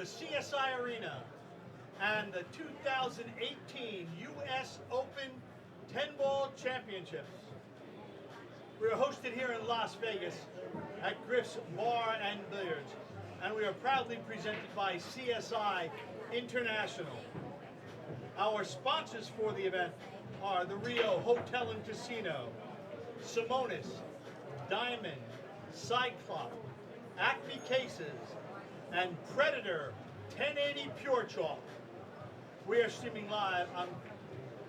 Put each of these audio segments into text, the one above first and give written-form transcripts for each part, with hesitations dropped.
CSI Arena and the 2018 U.S. Open 10-Ball Championships. We are hosted here in Las Vegas at Griff's Bar and Billiards, and we are proudly presented by CSI International. Our sponsors for the event are the Rio Hotel and Casino, Simonis, Diamond, Cyclop, Acme Cases, and Predator 1080 Pure Chalk. We are streaming live on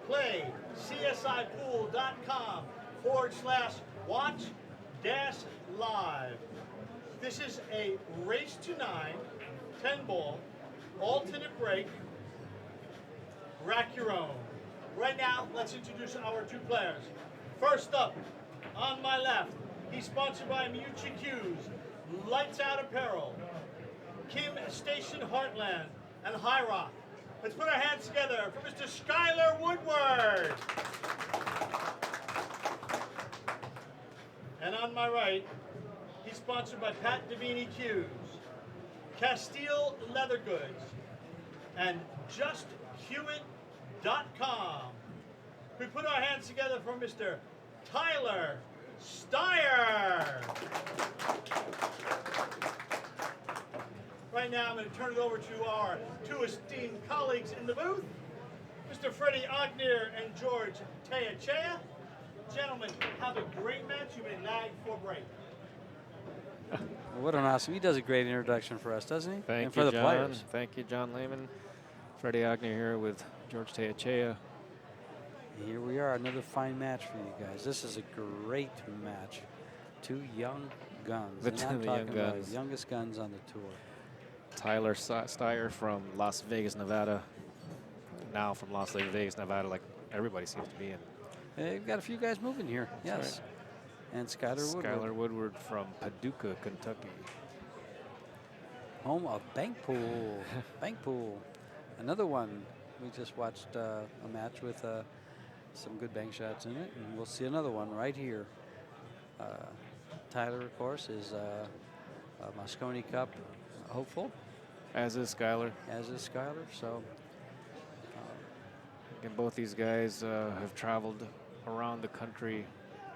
playcsipool.com/watch-live. This is a race to 9, 10-ball, alternate break, rack your own. Right now, let's introduce our two players. First up, on my left, he's sponsored by Mutual Cues, Lights Out Apparel, Kim Station Heartland, and High Rock. Let's put our hands together for Mr. Skyler Woodward. And on my right, he's sponsored by Pat Davini Cues, Castile Leather Goods, and JustCueIt.com. We put our hands together for Mr. Tyler Styer. Right now, I'm going to turn it over to our two esteemed colleagues in the booth, Mr. Freddie Ognier and George Teachea. Gentlemen, have a great match. You may lag for break. What an awesome! He does a great introduction for us, doesn't he? Thank and you, for the John. players. Thank you, John Lehman. Freddie Ognier here with George Teachea. Here we are, another fine match for you guys. This is a great match. Two young guns. The and I'm two talking young about guns. youngest guns on the tour. Tyler Styer from Las Vegas, Nevada. Now from Las Vegas, Nevada, like everybody seems to be in. We've got a few guys moving here. That's Yes. And Skyler Woodward. Skyler Woodward from Paducah, Kentucky. Home of Bank Pool. Bank Pool. Another one. We just watched a match with some good bank shots in it, and we'll see another one right here. Tyler, of course, is a Mosconi Cup hopeful. As is Skyler. As is Skyler. So, And both these guys have traveled around the country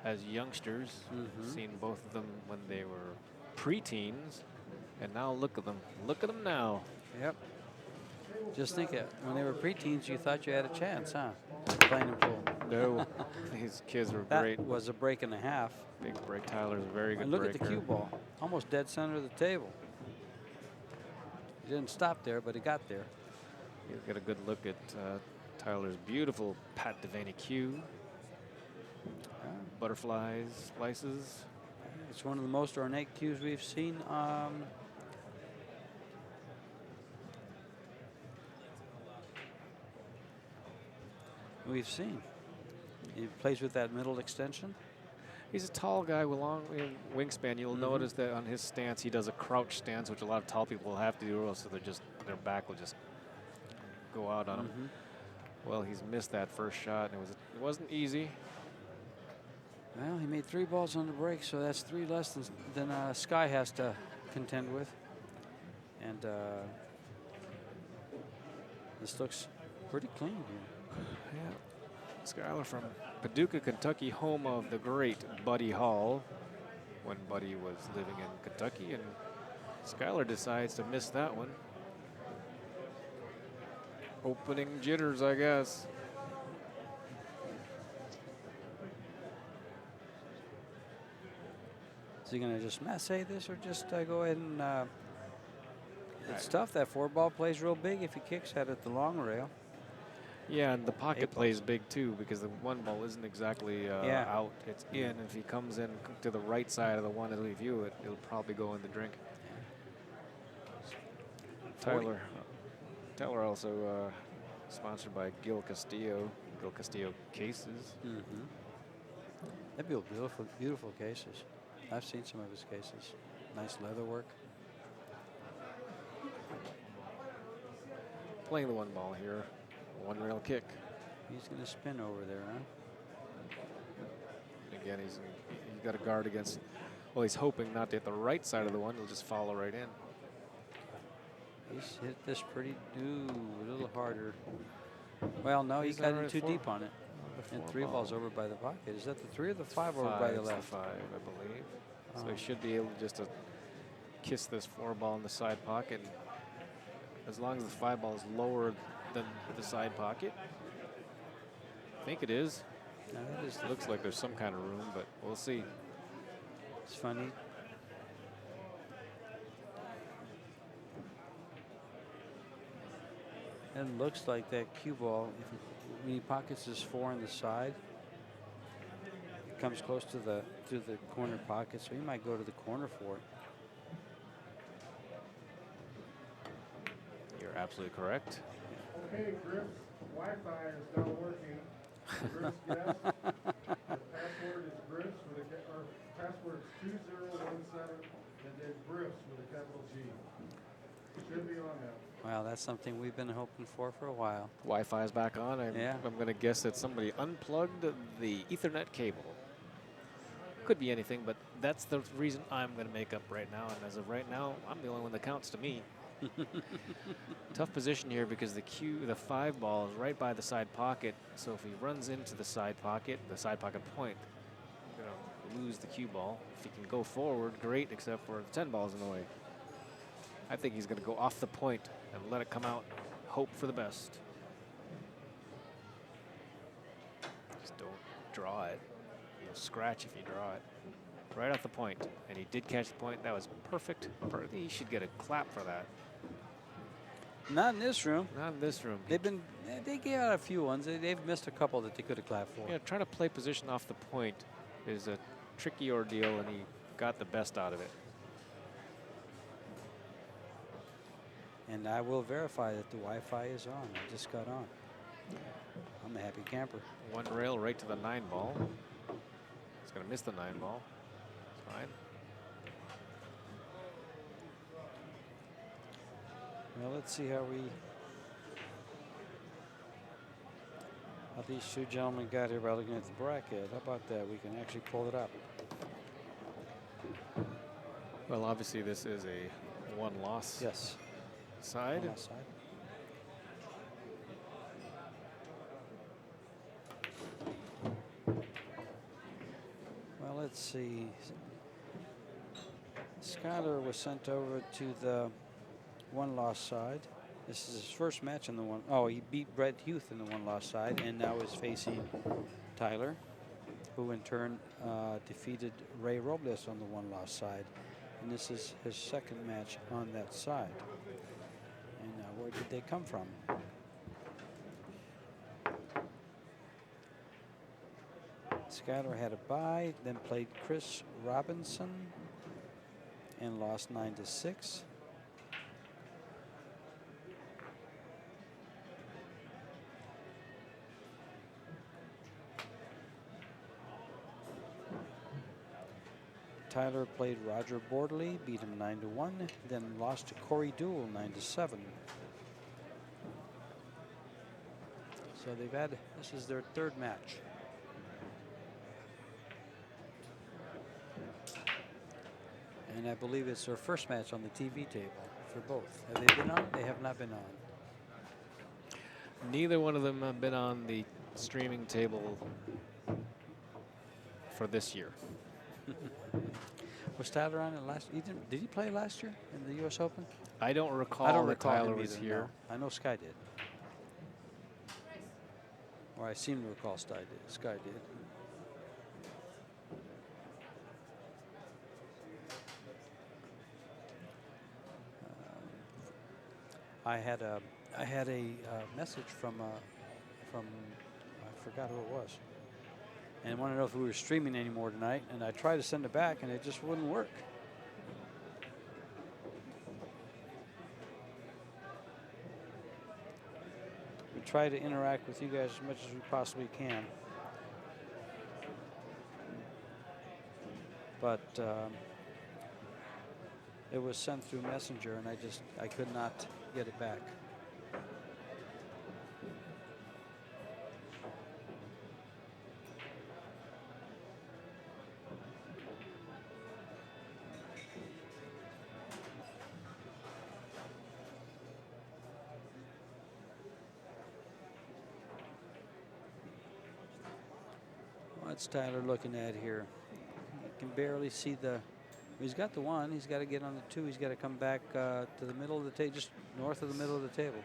as youngsters. Seen both of them when they were preteens, and now look at them. Look at them now. yep. Just think it. When they were preteens, you thought you had a chance, huh? Playing in pool. No, these kids were That great. was a break and a half. Big break. Tyler's a very good And look breaker. at the cue ball. Almost dead center of the table. He didn't stop there, but he got there. You get a good look at Tyler's beautiful Pat Devaney cue. Butterflies, slices. It's one of the most ornate cues we've seen. He plays with that middle extension. He's a tall guy with long wingspan. You'll notice that on his stance, he does a crouch stance, which a lot of tall people have to do, or else their back will just go out on him. Well, he's missed that first shot, and it wasn't easy. Well, he made 3 balls on the break, so that's 3 less than Sky has to contend with. And this looks pretty clean here. Yeah. Skyler from Paducah, Kentucky, home of the great Buddy Hall when Buddy was living in Kentucky, and Skyler decides to miss that one. Opening jitters, I guess. Is he going to just massage this or just go ahead and... it's tough. That 4-ball plays real big if he kicks at it the long rail. Yeah, and the pocket plays big too because the 1 ball isn't exactly out. It's in. If he comes in to the right side of the one as we view it, it'll probably go in the drink. Tyler also sponsored by Gil Castillo cases. That'd be beautiful, beautiful cases. I've seen some of his cases. Nice leather work. Playing the 1 ball here. 1 rail kick. He's going to spin over there, huh? Again, he's got a guard against. Well, he's hoping not to hit the right side of the one. He'll just follow right in. He's hit this pretty, a little harder. Well, no, he He's got in already too 4. deep on it. And 3 balls over by the pocket. Is that the 3 or the 5 over by the It's left? the 5, I believe. So Oh. he should be able just to kiss this 4 ball in the side pocket. As long as the 5 ball is lower than the side pocket. I think it is. No, that is, Looks like there's some kind of room, but we'll see. it's funny. It looks like that cue ball, when he pockets his 4 on the side, it comes close to the corner pocket, so he might go to the corner for it. You're absolutely correct. Okay, Griff's Wi-Fi is now working. Griff's guest. The password is Griff's with a password is 2017 and then Griff's with a capital G. Should be on now. Wow, that's something we've been hoping for a while. Wi-Fi is back on. I'm going to guess that somebody unplugged the Ethernet cable. Could be anything, but that's the reason I'm going to make up right now. And as of right now, I'm the only one that counts to me. Tough position here because the 5 ball is right by the side pocket. So if he runs into the side pocket point, I'm going to lose the cue ball. If he can go forward, great, except for the 10 ball's in the way. I think he's going to go off the point and let it come out. Hope for the best. Just don't draw it. You'll scratch if you draw it. Right off the point. And he did catch the point. That was perfect. He should get a clap for that. Not in this room. Not in this room. They gave out a few ones. They've missed a couple that they could have clapped for. Yeah, trying to play position off the point is a tricky ordeal, and he got the best out of it. And I will verify that the Wi-Fi is on. I just got on. I'm a happy camper. 1 rail right to the 9 ball. He's going to miss the 9 ball. It's fine. Well, let's see how these 2 gentlemen got here by looking at the bracket. How about that? We can actually pull it up. Well, obviously this is a 1-loss Yes. side. On that side. Well, let's see. Skyler was sent over to the 1-loss side. This is his first match in the one. Oh, he beat Brett Huth in the 1-loss side, and now is facing Tyler, who in turn defeated Ray Robles on the 1-loss side. And this is his second match on that side. And where did they come from? Skyler had a bye, then played Chris Robinson and lost 9-6. Tyler played Roger Bordeley, beat him 9-1, then lost to Corey Duell 9-7. So they've had, this is their 3rd match. And I believe it's their first match on the TV table for both. Have they been on? They have not been on. Neither one of them have been on the streaming table for this year. Was Tyler on it last? Did he play last year in the U.S. Open? I don't recall I don't that recall Tyler him was either, here. no. I know Sky did. Or I seem to recall Sky did. I had a message from I forgot who it was, and wanted to know if we were streaming anymore tonight. And I tried to send it back, and it just wouldn't work. We try to interact with you guys as much as we possibly can, but it was sent through Messenger, and I could not get it back. What's Tyler looking at here? You can barely see the. He's got the 1. He's got to get on the 2. He's got to come back to the middle of the table, just north of the middle of the table.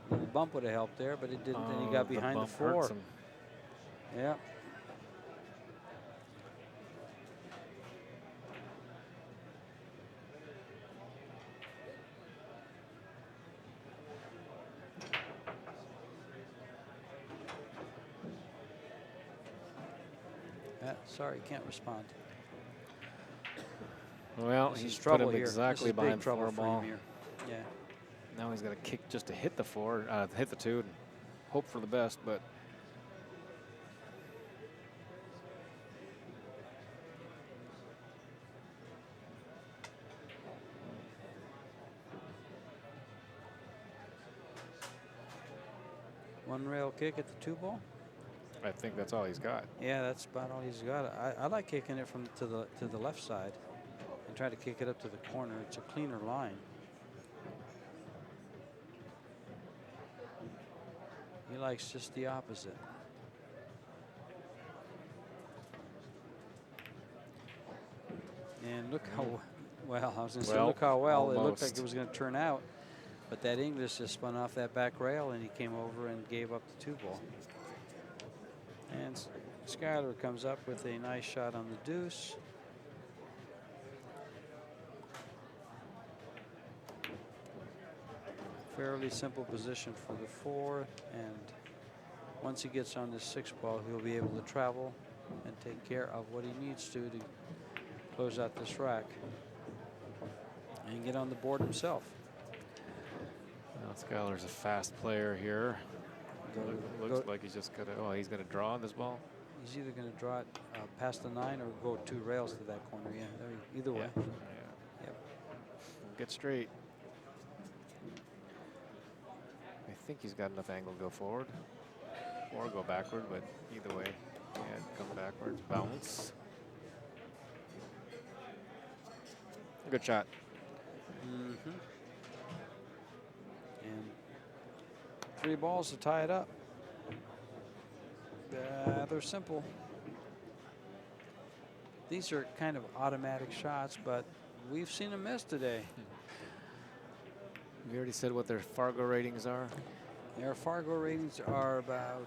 A little bump would have helped there, but it didn't. Then he got behind the 4. Yeah. Sorry, can't respond. Well, This he's is trouble put him here. exactly This is behind big trouble the 4 for him ball. here. Yeah. Now he's got to kick just to hit the 4, hit the 2, and hope for the best. But One rail kick at the 2 ball. I think that's all he's got. Yeah, that's about all he's got. I like kicking it from to the left side and try to kick it up to the corner. It's a cleaner line. He likes just the opposite. And look how well, I was going to say, look how well it looked like it was going to turn out. But that English just spun off that back rail and he came over and gave up the 2 ball. And Skyler comes up with a nice shot on the deuce. Fairly simple position for the 4, and once he gets on this 6 ball, he'll be able to travel and take care of what he needs to close out this rack and get on the board himself. Well, Skyler's a fast player here. Looks like he's just gonna. Oh, he's gonna draw on this ball. He's either going to draw it past the 9 or go 2 rails to that corner. Yeah, either way. Yeah. Yep. Get straight. I think he's got enough angle to go forward or go backward, but either way, yeah, come backwards, bounce. Good shot. Mm-hmm. And 3 balls to tie it up. They're simple. These are kind of automatic shots, but we've seen them miss today. We already said what their Fargo ratings are. Their Fargo ratings are about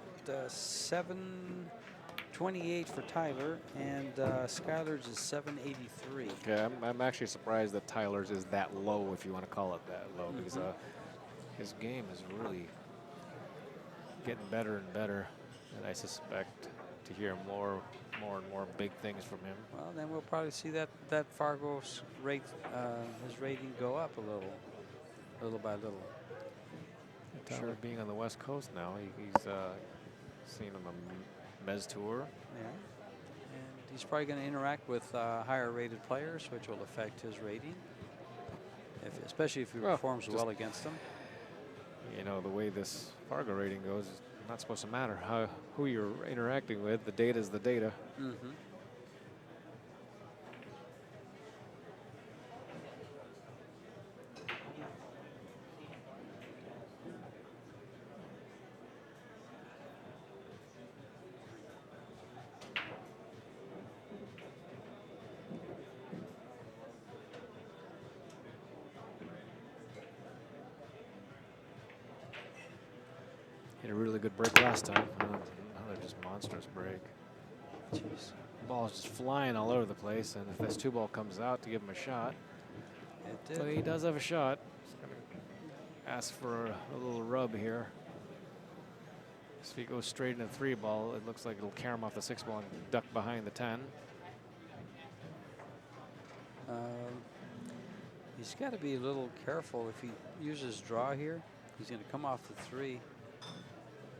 728 for Tyler, and Skyler's is 783. Okay, I'm actually surprised that Tyler's is that low, if you want to call it that low, because his game is really getting better and better, and I suspect to hear more and more big things from him. Well, then we'll probably see that Fargo's rate, his rating go up a little by little. Tyler being on the West Coast now, he's seen on the Mez Tour. Yeah, and he's probably going to interact with higher rated players, which will affect his rating, especially if he performs well against them. You know, the way this Fargo rating goes, it's not supposed to matter who you're interacting with. The data is the data. Mm-hmm. Hit a really good break last time. Another just monstrous break. Jeez. The ball is just flying all over the place, and if this 2 ball comes out to give him a shot, It did. so he does have a shot. He's going to ask for a little rub here. So if he goes straight into the 3 ball, it looks like it'll carry him off the 6 ball and duck behind the 10. He's got to be a little careful. If he uses draw here, he's going to come off the 3.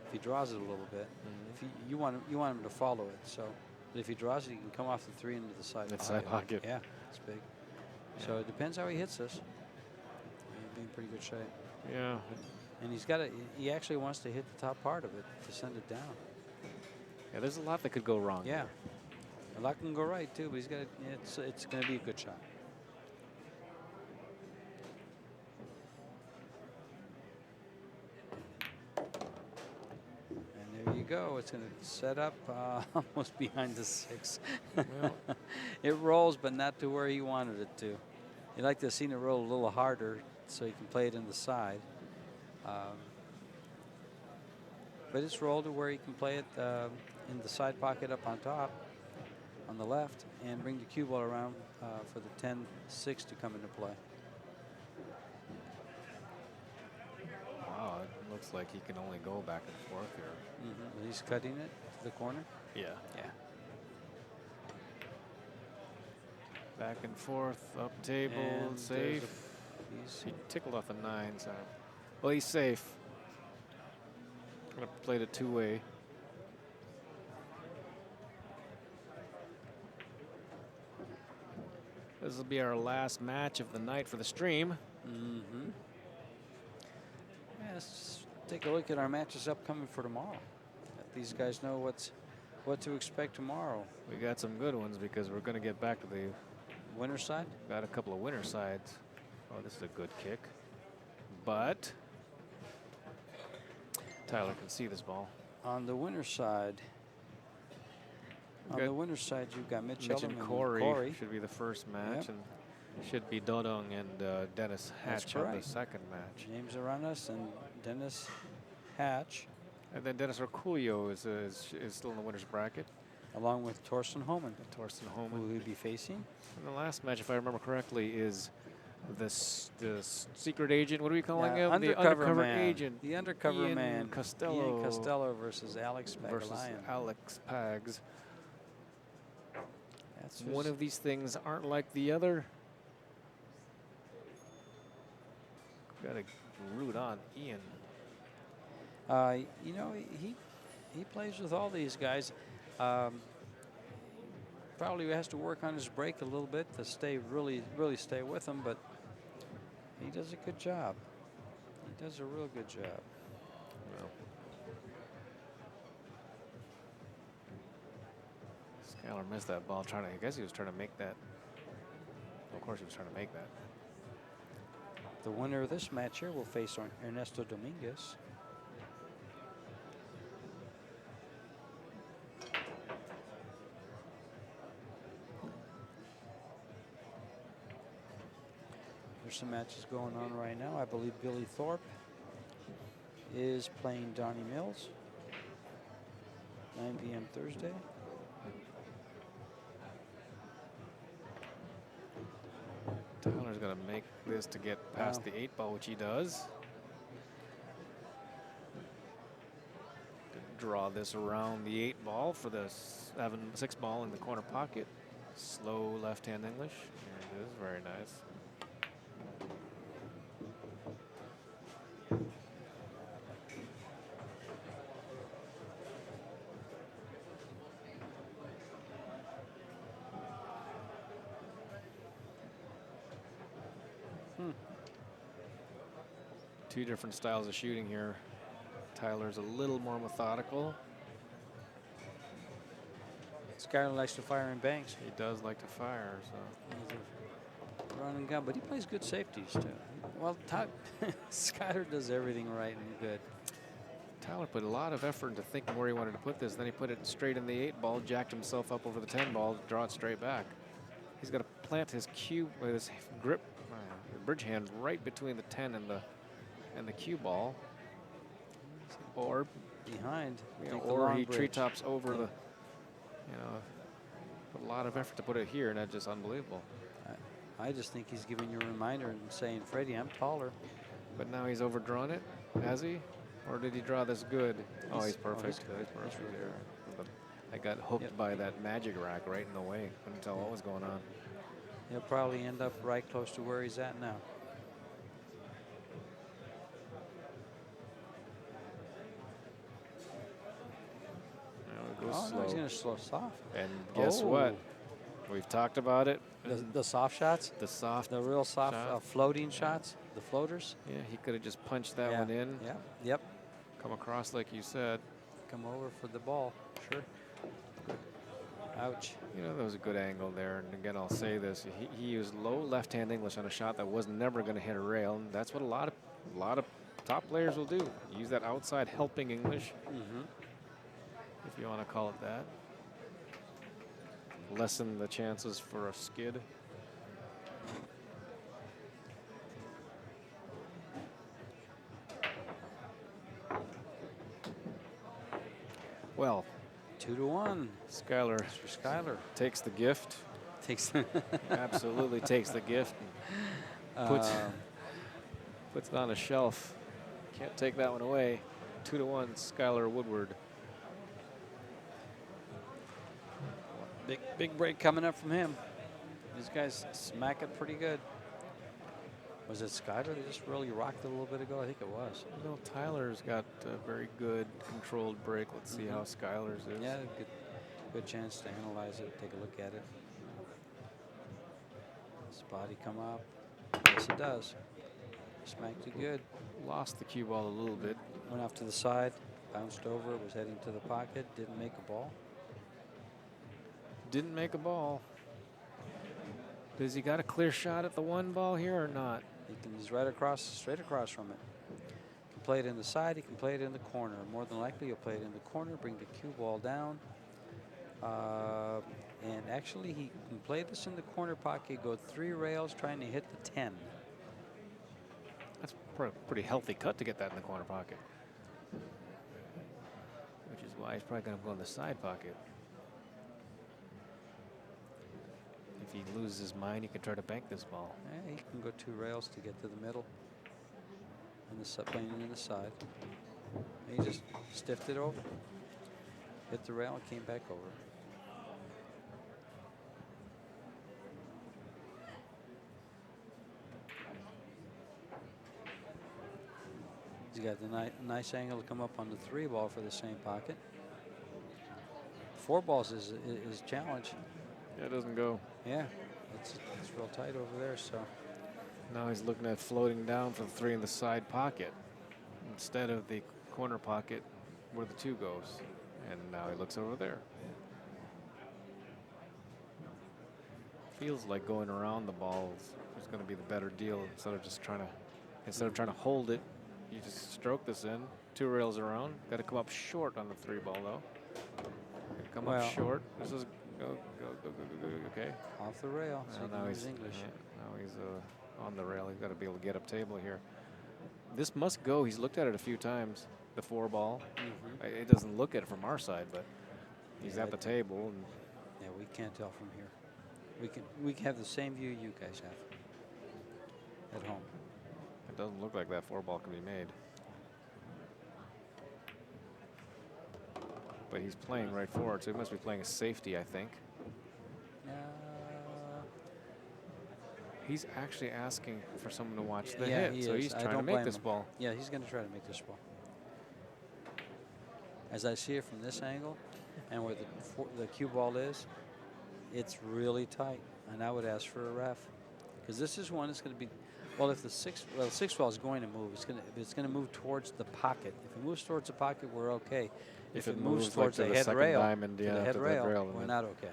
If he draws it a little bit, if you want him to follow it. So, but if he draws it, he can come off the 3 into the side pocket. Yeah, it's big. Yeah. So it depends how he hits this. He'll be in pretty good shape. Yeah. And he's got to. He actually wants to hit the top part of it to send it down. Yeah, there's a lot that could go wrong. Yeah, a lot can go right too. But he's got. It's going to be a good shot. go. It's going to set up almost behind the 6. Well, It rolls, but not to where he wanted it to. You'd like to have seen it roll a little harder so you can play it in the side. But it's rolled to where you can play it in the side pocket up on top, on the left, and bring the cue ball around for the 10-6 to come into play. wow, it looks like he can only go back and forth here. He's cutting it to the corner. Yeah. Yeah. Back and forth, up table, And safe. He tickled off the 9, so. Well, he's safe. Gonna play the 2-way. This will be our last match of the night for the stream. Yeah, let's take a look at our matches upcoming for tomorrow. Let these guys know what to expect tomorrow. We got some good ones because we're gonna get back to the Winner side? got a couple of winner sides. Oh, this is a good kick. But Tyler can see this ball. On the winner side. On the winner side, you've got Mitch Mitch and Edelman Corey should be the first match, Yep. and should be Dodong and Dennis That's Hatch on the correct. second match. James Aranas and Dennis Hatch, And then Dennis Orculio is still in the winner's bracket. along with Torsten Homan, Torsten who Homan. we'll be facing. And the last match, if I remember correctly, is the secret agent. What do we call him? The undercover man. agent. The undercover Ian man. Costello Ian Costello versus Alex versus Pagalayan. Alex Pags. That's One of these things aren't like the other. Got to root on Ian. you know, he plays with all these guys. Probably has to work on his break a little bit to stay really stay with him, but he does a good job. He does a real good job. Well, Skyler missed that ball. I guess he was trying to make that. Of course, he was trying to make that. The winner of this match here will face Ernesto Dominguez. There's some matches going on right now. I believe Billy Thorpe is playing Donnie Mills. 9 p.m. Thursday. Tyler's going to make this to get past the 8 ball, which he does. Draw this around the 8 ball for the 6 ball in the corner pocket. Slow left-hand English. There it is. Very nice. Two different styles of shooting here. Tyler's a little more methodical. Skyler likes to fire in banks. He does like to fire, so. He's a run and gun, but he plays good safeties too. Well, Skyler does everything right and good. Tyler put a lot of effort into thinking where he wanted to put this. Then he put it straight in the 8 ball, jacked himself up over the 10 ball, draw it straight back. He's got to plant his cue with his grip, bridge hand right between the 10 and the cue ball, or Behind, or he treetops over the, put a lot of effort to put it here, and that's just unbelievable. I just think he's giving you a reminder and saying, Freddie, I'm taller. But now he's overdrawn it, has he? Or did he draw this good? Oh, he's perfect. he's good. He's perfect He's really there. good. But I got hooked by that magic rack right in the way. Couldn't tell what was going on. He'll probably end up right close to where he's at now. Goes Oh, slow. no, he's going to slow soft. And guess what? Oh. We've talked about it. The soft shots? The soft. The real soft shot. floating shots? The floaters? Yeah, he could have just punched that Yeah. one in. Yeah. Yep. Come across like you said. Come over for the ball. Sure. Ouch. That was a good angle there. And again, I'll say this: he used low left-hand English on a shot that was never going to hit a rail, and that's what a lot of top players will do. Use that outside helping English. if you want to call it that. Lessen the chances for a skid. Well, 2-1. Skyler For Skyler. takes the gift. Takes Absolutely takes the gift. And puts it on a shelf. Can't take that one away. 2-1, Skyler Woodward. Big break coming up from him. These guys smack it pretty good. Was it Skyler that just really rocked it a little bit ago? I think it was. You know, Tyler's got a very good controlled break. Let's see how Skyler's is. Yeah, good chance to analyze it, take a look at it. Does the body come up? Yes, it does. Smacked it good. Lost the cue ball a little bit. Went off to the side, bounced over, was heading to the pocket, didn't make a ball. Didn't make a ball. Does he got a clear shot at the one ball here or not? He's right across, straight across from it. He can play it in the side, he can play it in the corner. More than likely, he'll play it in the corner, bring the cue ball down. And actually, he can play this in the corner pocket, go 3 rails, trying to hit the 10. That's a pretty healthy cut to get that in the corner pocket. Which is why he's probably going to go in the side pocket. If he loses his mind, he can try to bank this ball. Yeah, he can go 2 rails to get to the middle. And playing it in the side. And he just stiffed it over. Hit the rail and came back over. He's got the nice angle to come up on the 3 ball for the same pocket. 4 balls is challenge. Yeah, it doesn't go. Yeah, it's real tight over there. So now he's looking at floating down for the 3 in the side pocket instead of the corner pocket where the 2 goes. And now he looks over there. Feels like going around the ball is going to be the better deal instead of trying to hold it. You just stroke this in, 2 rails around. Got to come up short on the 3 ball though. Come up short. This is go. Okay. Off the rail. So now he's English. Yeah, now he's on the rail. He's got to be able to get up table here. This must go. He's looked at it a few times. The 4 ball. It doesn't look at it from our side, but he's at the table. And yeah, we can't tell from here. We can have the same view you guys have at home. It doesn't look like that 4 ball can be made. But he's playing right forward, so he must be playing a safety, I think. He's actually asking for someone to watch the hit, so he's trying to make this ball. Yeah, he's going to try to make this ball. As I see it from this angle, and where the cue ball is, it's really tight, and I would ask for a ref, because this is one that's going to be. Well, if the 6 ball is going to move, it's going to move towards the pocket. If it moves towards the pocket, we're okay. If it moves towards like the head rail, diamond, the head rail, we're not okay.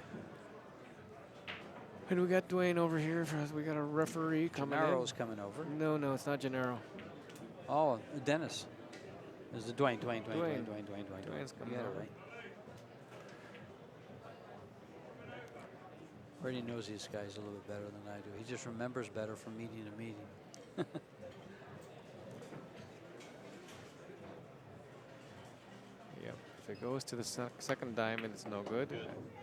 And we got Dwayne over here. We got a referee coming in. Gennaro's coming over. No, it's not Gennaro. Oh, Dennis. There's the Dwayne. Dwayne's You coming got it over. right. Already knows these guys a little bit better than I do. He just remembers better from meeting to meeting. Yep. If it goes to the second diamond, it's no good.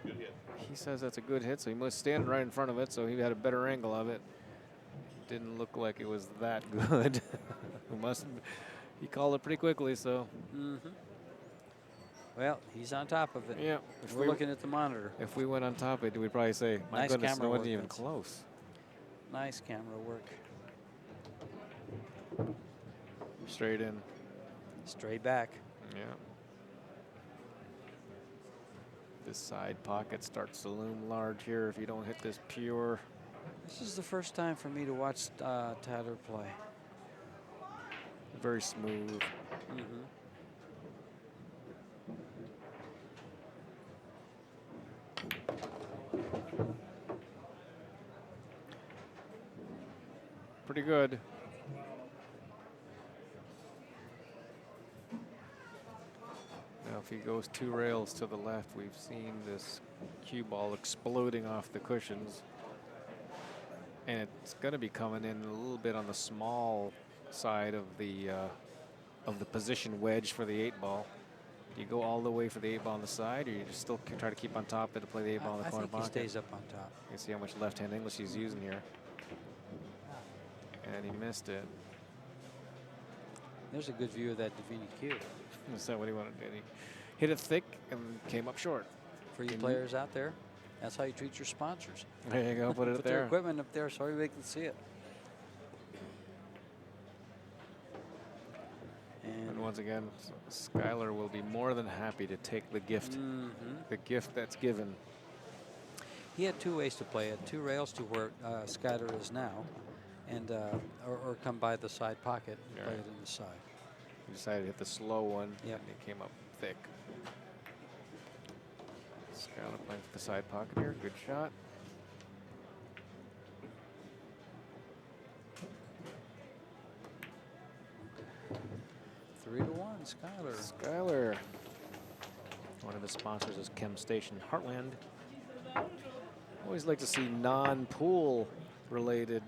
Good hit. He says that's a good hit, so he must stand right in front of it, so he had a better angle of it. Didn't look like it was that good. He called it pretty quickly, so. Well, he's on top of it. Yeah. If we're looking at the monitor. If we went on top of it, we'd probably say, my Nice goodness, camera no wasn't work, even Vince. close. Nice camera work. Straight in. Straight back. Yeah. This side pocket starts to loom large here if you don't hit this pure. This is the first time for me to watch Tyler play. Very smooth. Pretty good. Now, if he goes 2 rails to the left, we've seen this cue ball exploding off the cushions. And it's going to be coming in a little bit on the small side of the position wedge for the 8-ball. Do you go all the way for the 8-ball on the side, or you just still try to keep on top of it to play the 8-ball in the corner I think pocket? he stays up on top. You can see how much left-hand English he's using here. And he missed it. There's a good view of that Davini cue. Is that what he wanted to do? He hit it thick and came up short. For you players out there, that's how you treat your sponsors. There you go, put it Put there. their equipment up there so everybody can see it. And once again, Skyler will be more than happy to take the gift. The gift that's given. He had 2 ways to play it. 2 rails to where Skyler is now, and or come by the side pocket and play it in the side. He decided to hit the slow one, Yep. and he came up thick. Skyler playing for the side pocket here. Good shot. Three to one, Skyler. Skyler. One of his sponsors is Chem Station Heartland. Always like to see non-pool related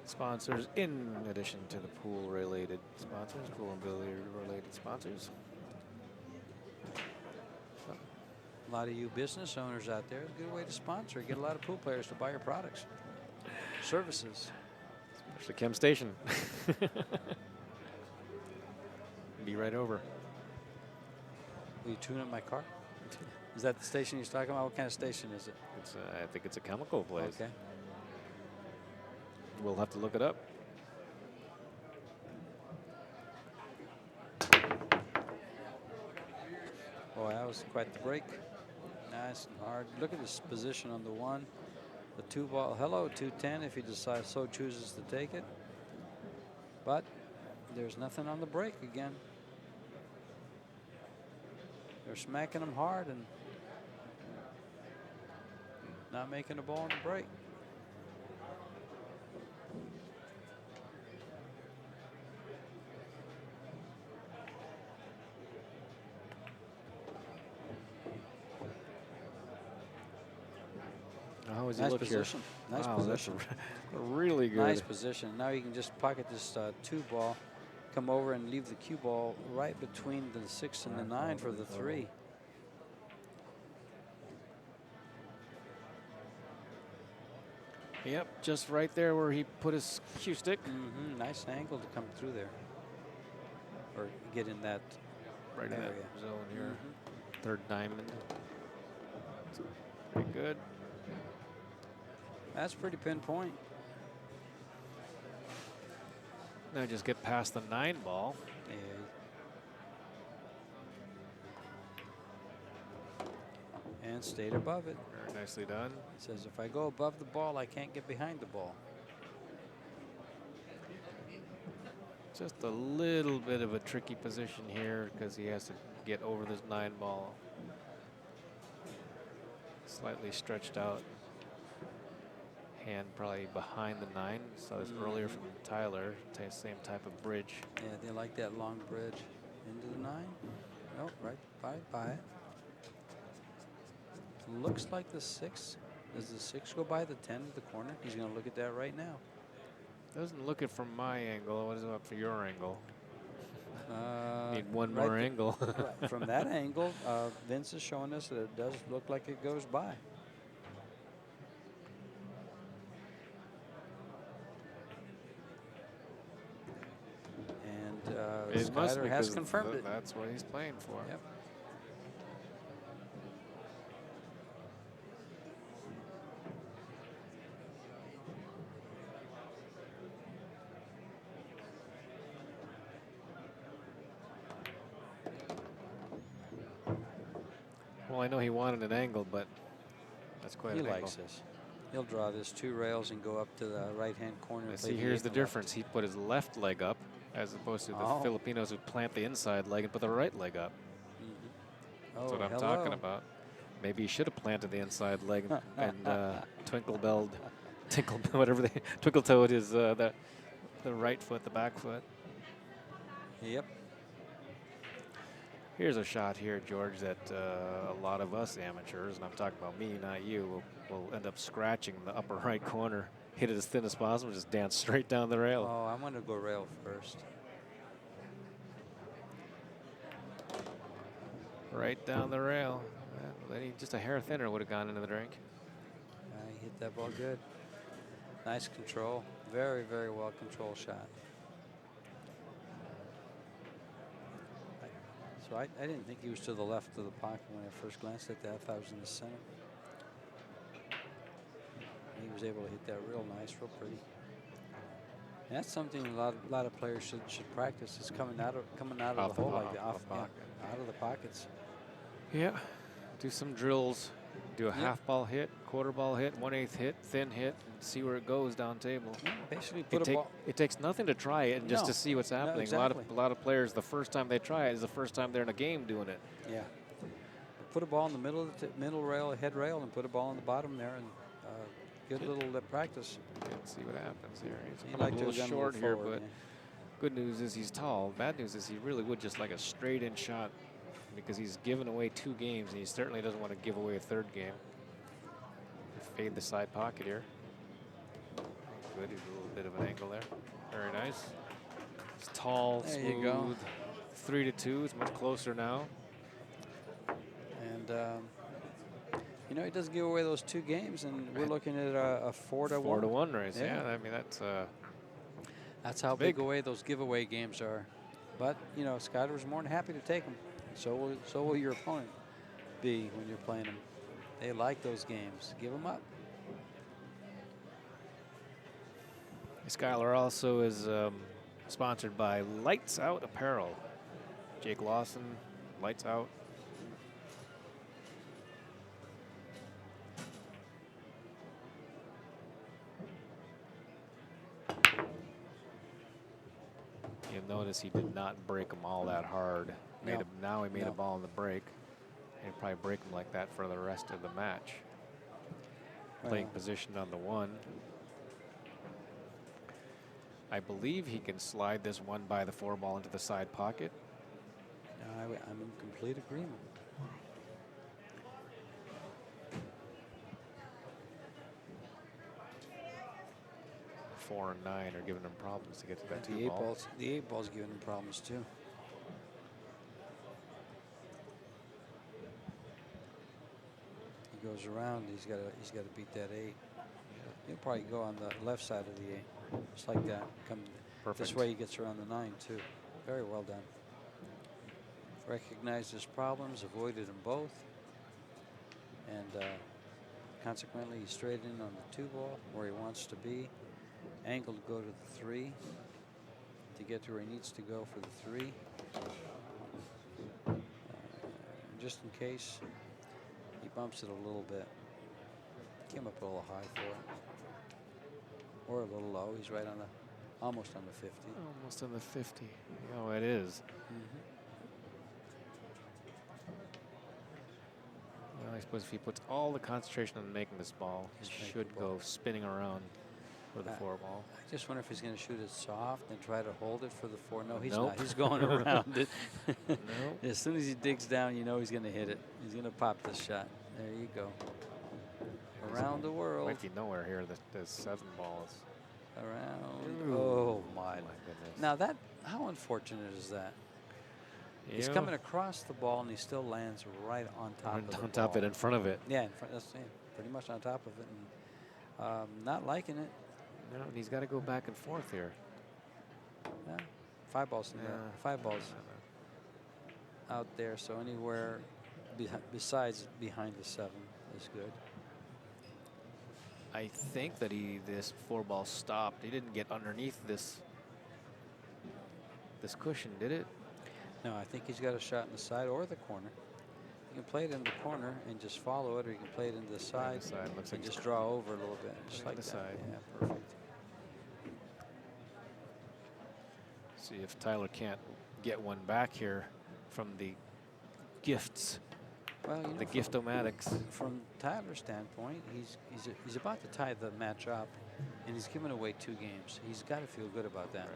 sponsors in addition to the pool related sponsors, pool and billiard related sponsors. A lot of you business owners out there, a good way to sponsor. Get a lot of pool players to buy your products, services. Especially Chem Station. Be right over. Will you tune up my car? Is that the station he's talking about? What kind of station is it? It's I think it's a chemical place. Okay. We'll have to look it up. Boy, that was quite the break. Nice and hard. Look at his position on the 1. The 2-ball. Hello, 210 if he decides so chooses to take it. But there's nothing on the break again. They're smacking him hard and not making a ball on the break. How is he Nice look position. here? Nice Wow, position. That's really good. Nice position. Now you can just pocket this 2-ball, come over and leave the cue ball right between the 6 and the 9 for the 3. Yep, just right there where he put his cue stick. Nice angle to come through there, or get in that Right in area. that zone here. 3rd diamond. Pretty good. That's pretty pinpoint. Now just get past the 9-ball. And stayed above it. Very nicely done. It says if I go above the ball, I can't get behind the ball. Just a little bit of a tricky position here because he has to get over this 9-ball. Slightly stretched out. Hand probably behind the 9. Saw this earlier from Tyler. Same type of bridge. Yeah, they like that long bridge. Into the 9. Nope, right by it. Looks like the 6. Does the 6 go by the 10 to the corner? He's going to look at that right now. Doesn't look it from my angle. What is it up for your angle? Need one right more angle. right, from that angle, Vince is showing us that it does look like it goes by. And It must Skyler be has 'cause confirmed it. That's what he's playing for. Yep. Well, I know he wanted an angle, but that's quite He an likes angle. this. He'll draw this 2 rails and go up to the right-hand corner. and play See, here's 8 the and left. difference. He put his left leg up as opposed to the Oh. Filipinos who plant the inside leg and put the right leg up. That's Oh, what I'm hello. talking about. Maybe he should have planted the inside leg and twinkle-toed his the right foot, the back foot. Yep. Here's a shot here, George, that a lot of us amateurs, and I'm talking about me, not you, will end up scratching the upper right corner, hit it as thin as possible, just dance straight down the rail. Oh, I'm going to go rail first. Right down the rail. Then just a hair thinner would have gone into the drink. He hit that ball good. Nice control. Very, very well controlled shot. So I didn't think he was to the left of the pocket when I first glanced at that. I thought it was in the center. He was able to hit that real nice, real pretty. And that's something a lot of players should practice. Is coming out of the hole like that, out of the pockets. Yeah, do some drills. Do a half ball hit, quarter ball hit, 1/8 hit, thin hit, and see where it goes down table. Yeah, basically, put a ball. It takes nothing to try it and just to see what's happening. No, exactly. A lot of players, the first time they try it is the first time they're in a game doing it. Yeah. Put a ball in the middle of the middle rail, head rail, and put a ball on the bottom there, and get a little practice. Let's see what happens here. He's Like a little short here, forward, but good news is he's tall. Bad news is he really would just like a straight-in shot because he's given away 2 games, and he certainly doesn't want to give away a 3rd game. Fade the side pocket here. Good, he's a little bit of an angle there. Very nice. It's tall, there smooth. You go. 3-2. It's much closer now. And you know, he doesn't give away those 2 games, and we're looking at a 4-1. 4-1 race. Yeah. I mean that's how big away those giveaway games are. But you know, Skyler was more than happy to take them. So will your opponent be when you're playing them. They like those games. Give them up. Skyler also is sponsored by Lights Out Apparel. Jake Lawson, Lights Out. You'll notice he did not break them all that hard. Now he made a ball in the break. He'll probably break them like that for the rest of the match. Playing position on the 1. I believe he can slide this 1 by the 4 ball into the side pocket. I'm in complete agreement. Four and 9 are giving him problems to get to that 2 The 8 ball. balls. The 8 ball's giving him problems too. He goes around. He's got to beat that 8. He'll probably go on the left side of the 8, just like that. Come this way, he gets around the 9 too. Very well done. Recognized his problems, avoided them both, and consequently, he straight in on the 2 ball where he wants to be. Angle to go to the 3 to get to where he needs to go for the 3. Just in case he bumps it a little bit. Came up a little high for it. Or a little low. He's right on the, almost on the 50. Almost on the 50. Oh, it is. Well, I suppose if he puts all the concentration on making this ball, he should go spinning around for the 4 ball. I just wonder if he's going to shoot it soft and try to hold it for the 4. No, he's not. He's going around it. As soon as he digs down, you know he's going to hit it. He's going to pop this shot. There you go. Around the world. Might be nowhere here. The 7 balls. Around. Ooh. Oh, my Goodness. Now, how unfortunate is that? He's coming across the ball, and he still lands right on top of it. On top of it, in front of it. Yeah, in front, that's pretty much on top of it. And not liking it. No, and he's got to go back and forth here. Yeah, 5 balls in there. 5 balls out there, so anywhere besides behind the 7 is good. I think that this 4 ball stopped. He didn't get underneath this cushion, did it? No, I think he's got a shot in the side or the corner. You can play it in the corner and just follow it, or you can play it into the side, Looks and like just draw over a little bit, just like the that. side. Yeah, perfect. See if Tyler can't get one back here from the gifts. Well, you know, the Gift-O-Matics. From Tyler's standpoint, he's about to tie the match up, and he's given away 2 games. He's got to feel good about that.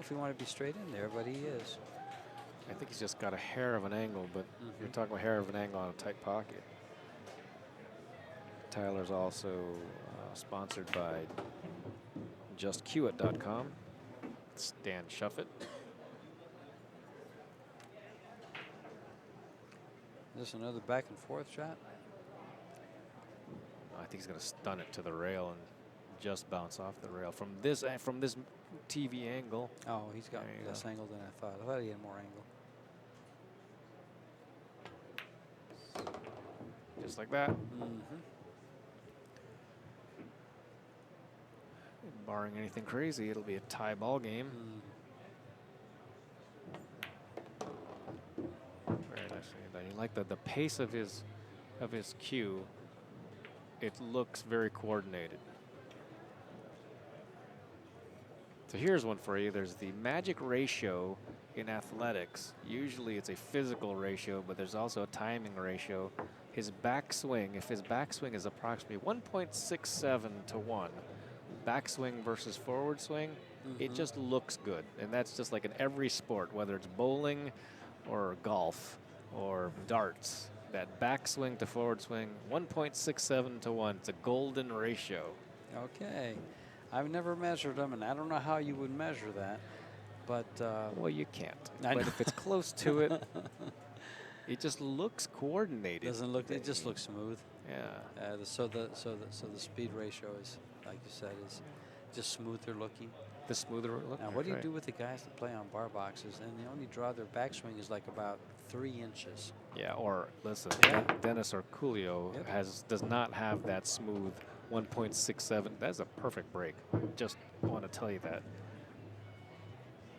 if he wanted to be straight in there, but he is. I think he's just got a hair of an angle, but you're talking about hair of an angle on a tight pocket. Tyler's also sponsored by JustCueIt.com. Stan Shuffit. Is this another back and forth shot? I think he's going to stun it to the rail and just bounce off the rail from this TV angle. Oh, he's got There you less go. angle than I thought. I thought he had more angle. Just like that. Barring anything crazy, it'll be a tie ball game. Very nicely done. You like the pace of his cue. It looks very coordinated. So here's one for you. There's the magic ratio in athletics. Usually it's a physical ratio, but there's also a timing ratio. His backswing, if his backswing is approximately 1.67 to 1, backswing versus forward swing, it just looks good. And that's just like in every sport, whether it's bowling or golf or darts. That backswing to forward swing, 1.67 to 1. It's a golden ratio. Okay. I've never measured them, and I don't know how you would measure that. But Well, you can't. I But know. if it's close to it, it just looks coordinated. doesn't look. It just looks smooth. Yeah. So the speed ratio is, like you said, is just smoother looking. The smoother look. Now, what do you do with the guys that play on bar boxes and they only draw their backswing is like about 3 inches? Yeah, or listen, Yeah. Dennis or Coolio Yep. does not have that smooth 1.67. That's a perfect break. Just want to tell you that.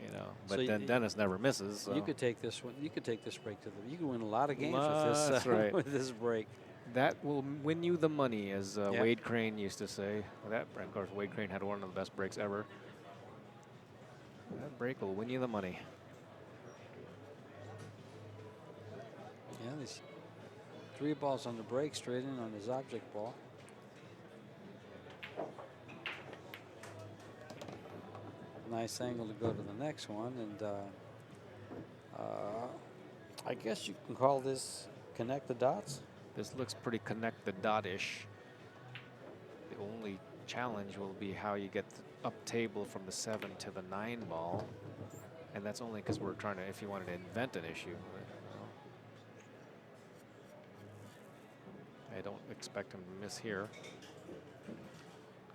You know, but So then Dennis never misses. So. You could take this one. You could take this break to the. You could win a lot of games with this. That's right. With this break. That will win you the money, as Yep. Wade Crane used to say. That, of course, Wade Crane had one of the best breaks ever. That break will win you the money. Yeah, these 3 balls on the break, straight in on his object ball. Nice angle to go to the next one, and I guess you can call this connect the dots. This looks pretty connect the dot-ish. The only challenge will be how you get up table from the 7 to the 9 ball. And that's only because we're trying to, if you wanted to invent an issue. I don't expect him to miss here.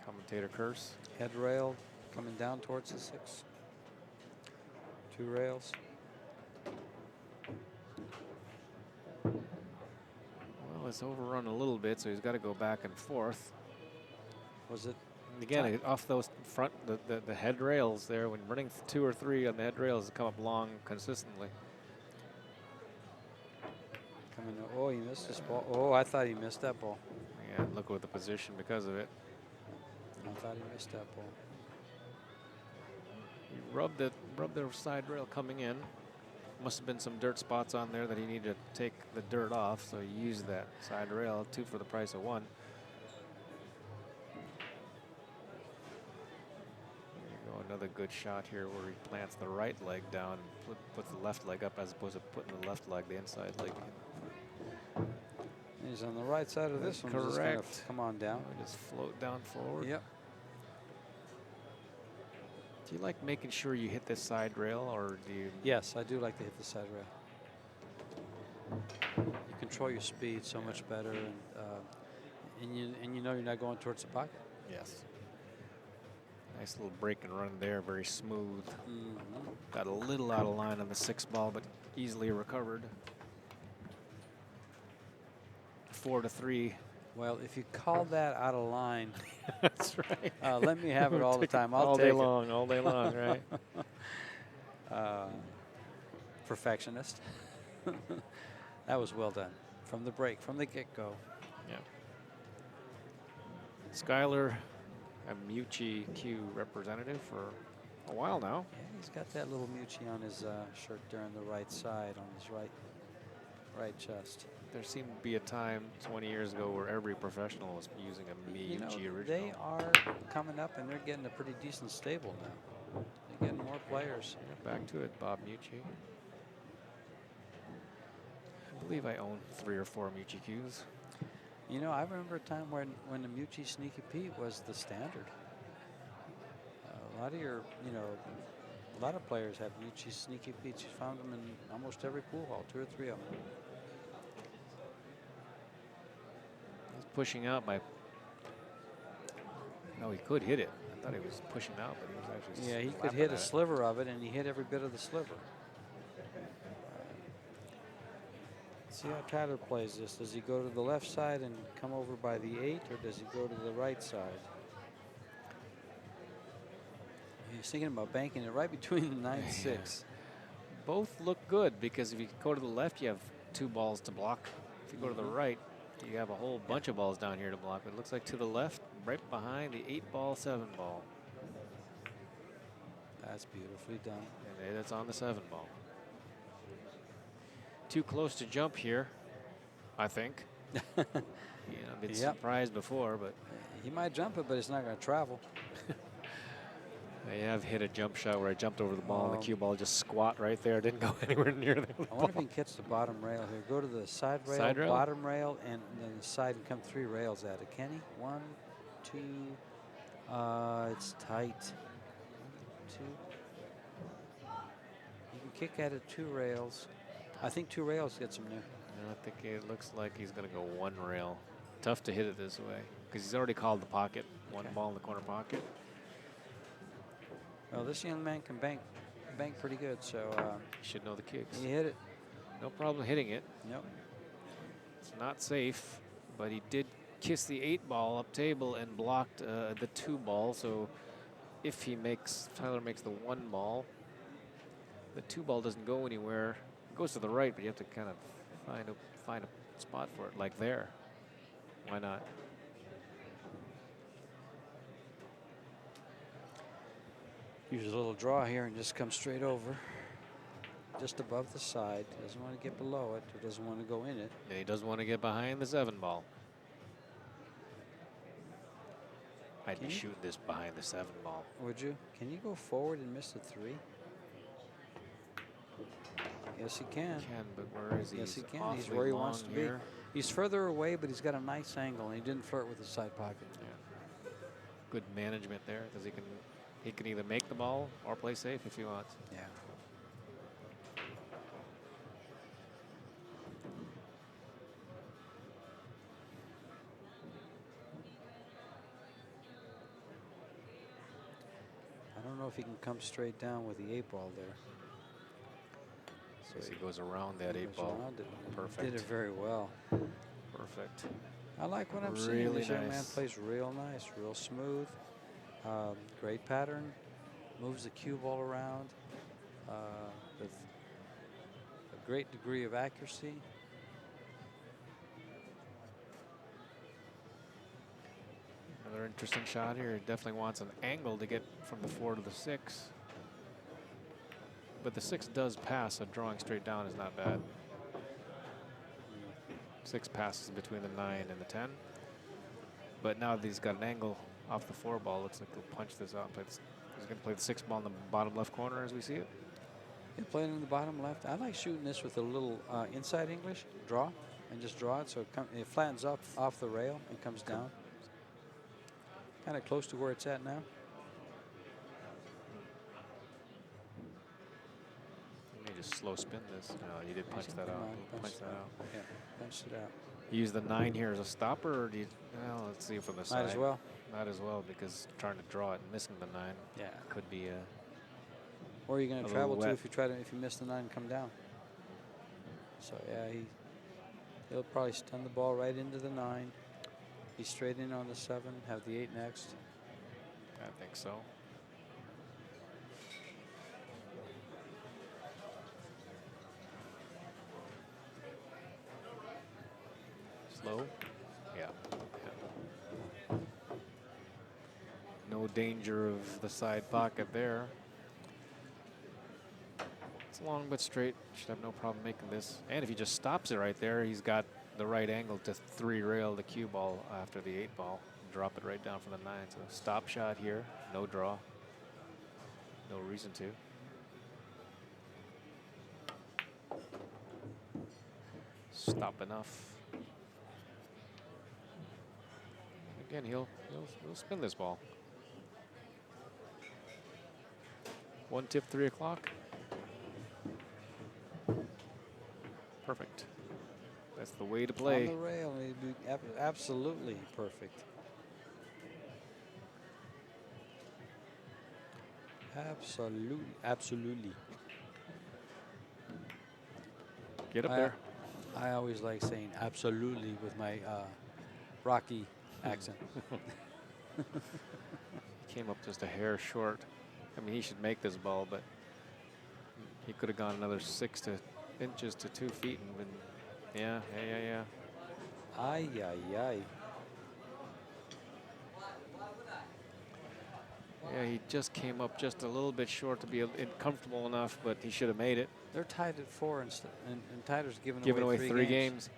Commentator curse. Head rail coming down towards the 6. 2 rails. Well, it's overrun a little bit, so he's got to go back and forth. Was it? And again, off those front, the head rails there, when running 2 or 3 on the head rails, come up long consistently. Coming. Oh, he missed this ball. Oh, I thought he missed that ball. Yeah, look at the position because of it. I thought he missed that ball. He rubbed the side rail coming in. Must have been some dirt spots on there that he needed to take the dirt off, so he used that side rail, 2 for the price of 1. There you go, another good shot here where he plants the right leg down and puts the left leg up as opposed to putting the left leg, the inside leg in. He's on the right side of this one. He's just gonna Correct. come on down. Just float down forward. Yep. Do you like making sure you hit this side rail, or do you? Yes, I do like to hit the side rail. You control your speed so much better, and you know you're not going towards the pocket. Yes. Nice little break and run there, very smooth. Got a little out of line on the 6 ball, but easily recovered. 4-3. Well, if you call that out of line, That's right. let me have it all the time. I'll all take day it. long, all day long, right? Perfectionist. That was well done from the break, from the get-go. Yeah. Skyler, a Mucci Q representative for a while now. Yeah, he's got that little Mucci on his shirt there on the right side, on his right chest. There seemed to be a time 20 years ago where every professional was using a Mucci original. They are coming up, and they're getting a pretty decent stable now. They're getting more More players. Yeah, back to it, Bob Mucci. I believe I own 3 or 4 Mucci cues. You know, I remember a time when the Mucci Sneaky Pete was the standard. A lot of your, you know, a lot of players have Mucci Sneaky Petes. You found them in almost every pool hall, 2 or 3 of them. He's pushing out by. No, he could hit it. I thought he was pushing out, but he was actually. Yeah, he could slapping hit a at it. sliver of it, and he hit every bit of the sliver. See how Tyler plays this. Does he go to the left side and come over by the 8, or does he go to the right side? He's thinking about banking it right between the 9 and 6. Both look good because if you go to the left, you have 2 balls to block. If you go to the right, you have a whole bunch of balls down here to block. But it looks like to the left, right behind the 8-ball, 7-ball. That's beautifully done. And that's on the 7-ball. Too close to jump here, I think. I've been surprised before, but He might jump it, but it's not going to travel. I have hit a jump shot where I jumped over the ball and the cue ball just squat right there. Didn't go anywhere near the I wonder if he can catch the bottom rail here. Go to the side rail, Side rail? bottom rail, and then the side and come 3 rails at it. Can he? 1, 2. It's tight. 2. You can kick at it 2 rails. I think 2 rails gets him there. No, I think it looks like he's going to go 1 rail. Tough to hit it this way because he's already called the pocket. 1 ball in the corner pocket. Well, this young man can bank pretty good, so He should know the kicks. he hit it. No problem hitting it. Nope. It's not safe, but he did kiss the 8-ball up table and blocked the 2-ball. So if Tyler makes the 1-ball, the 2-ball doesn't go anywhere. It goes to the right, but you have to kind of find a spot for it, like there. Why not? Use a little draw here and just come straight over. Just above the side. Doesn't want to get below it or doesn't want to go in it. And he doesn't want to get behind the 7-ball. I'd be shooting this behind the 7-ball. Would you? Can you go forward and miss the 3? Yes, he can. But where is he? Yes, he can. He's awfully where he wants long to be. here. He's further away, but he's got a nice angle, and he didn't flirt with the side pocket. Yeah. Good management there, because he can either make the ball or play safe if he wants. Yeah. I don't know if he can come straight down with the 8-ball there. So he goes around that He 8-ball. goes around it. Perfect. Did it very well. Perfect. I like what I'm seeing. Really This young man nice. plays real nice, real smooth. Great pattern. Moves the cue ball around with a great degree of accuracy. Another interesting shot here. Definitely wants an angle to get from the 4 to the 6. But the 6 does pass, so drawing straight down is not bad. 6 passes between the 9 and the 10. But now that he's got an angle off the 4-ball, looks like he'll punch this out. He's going to play the 6-ball in the bottom left corner as we see it. Yeah, playing in the bottom left. I like shooting this with a little inside English draw and just draw it so it flattens up off the rail and comes down. Kind of close to where it's at now. Let me just slow spin this. No, you did punch that Come out. on, Punch that out. Yeah, punched it out. You use the 9 here as a stopper, or do you? Well, let's see from the side. Might as well. Might as well, because trying to draw it and missing the 9 Yeah. could be a. Or you're going A to little travel to wet. if you miss the 9 and come down. So yeah, he'll probably stun the ball right into the 9. Be straight in on the 7. Have the 8 next. I think so. Slow. Yeah. No danger of the side pocket there. It's long but straight. Should have no problem making this. And if he just stops it right there, he's got the right angle to 3 rail the cue ball after the 8-ball. Drop it right down from the 9. So stop shot here. No draw. No reason to. Stop enough. Again, he'll spin this ball. One tip, 3 o'clock. Perfect. That's the way to play. On the rail, it'd be absolutely perfect. Absolutely. Get up there. I always like saying absolutely with my Rocky accent. Came up just a hair short. I mean, he should make this ball, but he could have gone another 6 inches to 2 feet and been, yeah. Ay, ay, ay. Yeah, he just came up just a little bit short to be comfortable enough, but he should have made it. They're tied at 4, and Tyler's Giving away 3 games.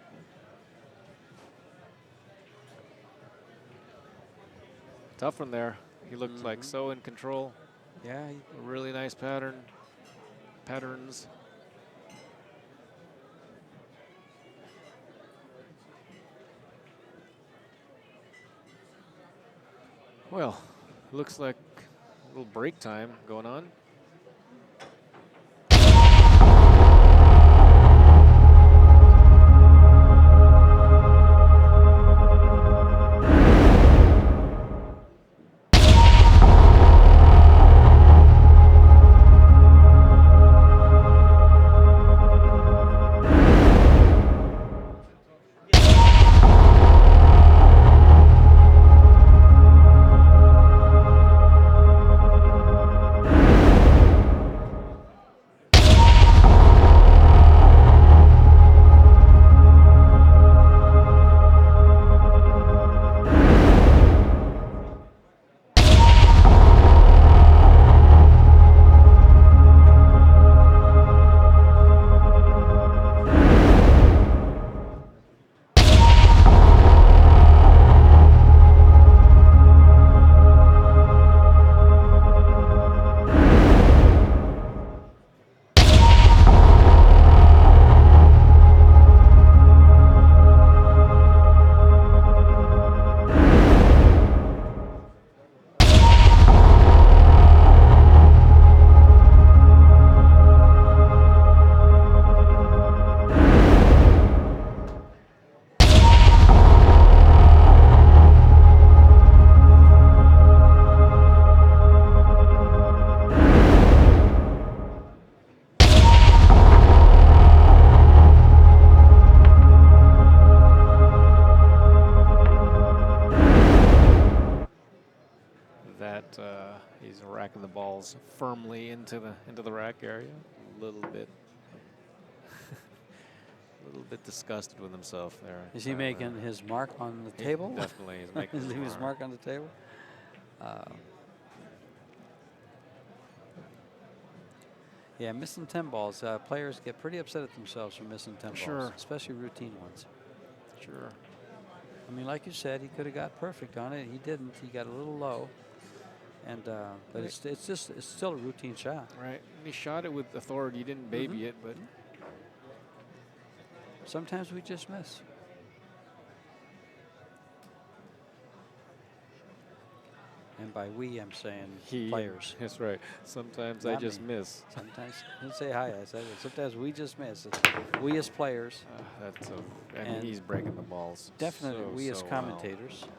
Tough one there. He looked like so in control. Yeah. Really nice patterns. Well, looks like a little break time going on. He's racking the balls firmly into the rack area. A little bit disgusted with himself there. Is he making his mark on the table? Definitely, he's making his mark on the table. Yeah, missing 10 balls. Players get pretty upset at themselves for missing 10 balls, especially routine ones. Sure. I mean, like you said, he could have got perfect on it. He didn't. He got a little low. And but it's still a routine shot. Right. And he shot it with authority. He didn't baby it, but sometimes we just miss. And by we, I'm saying players. That's right. Sometimes I just miss. Sometimes, don't say hi. I said it. Sometimes we just miss. We as players. And he's breaking the balls. Definitely, we as commentators. Well.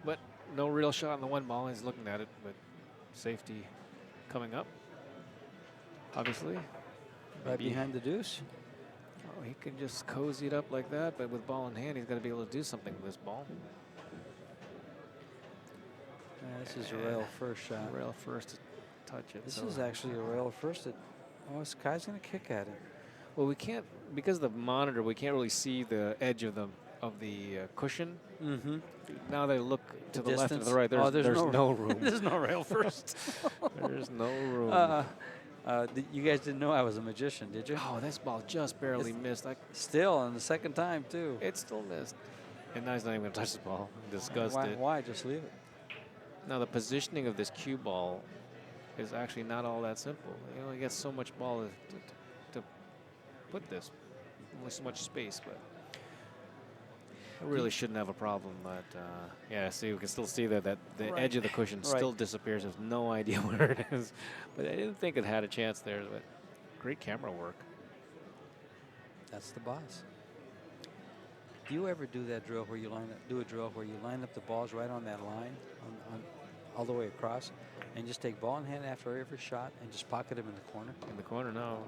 But no real shot on the one ball. He's looking at it, but safety coming up, obviously. Right behind the deuce. Oh, he can just cozy it up like that, but with ball in hand, he's got to be able to do something with this ball. This is a rail first shot. Rail first to touch it. This is actually a rail first. This guy's going to kick at it. Well, we can't, because of the monitor, we can't really see the edge of the of the cushion. Mm-hmm. Now they look to the left and to Distance. the right. Oh, There's no room. There's no rail first. There's no room. You guys didn't know I was a magician, did you? Oh, this ball just barely missed. Still, on the second time, too. It still missed. And now he's not even going to touch the ball. Disgusted. Why? Just leave it. Now, the positioning of this cue ball is actually not all that simple. You know, he gets so much ball to put this. Only so much space, but I really shouldn't have a problem. But, yeah, see, we can still see that the edge of the cushion still disappears. There's no idea where it is. But I didn't think it had a chance there. But great camera work. That's the boss. Do you ever do that drill where you do a drill where you line up the balls right on that line, all the way across, and just take ball in hand after every shot and just pocket them in the corner? In the corner, no.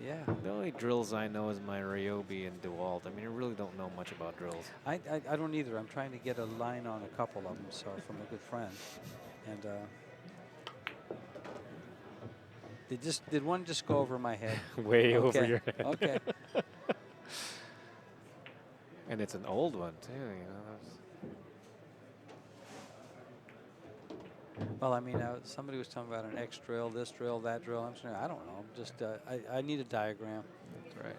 Yeah. The only drills I know is my Ryobi and DeWalt. I mean, I really don't know much about drills. I don't either. I'm trying to get a line on a couple of them, so from a good friend, and did one just go over my head? Way over your head. Okay. And it's an old one too, you know. Well, I mean, somebody was telling me about an X drill, this drill, that drill. I'm saying, I don't know. Just I need a diagram. That's right.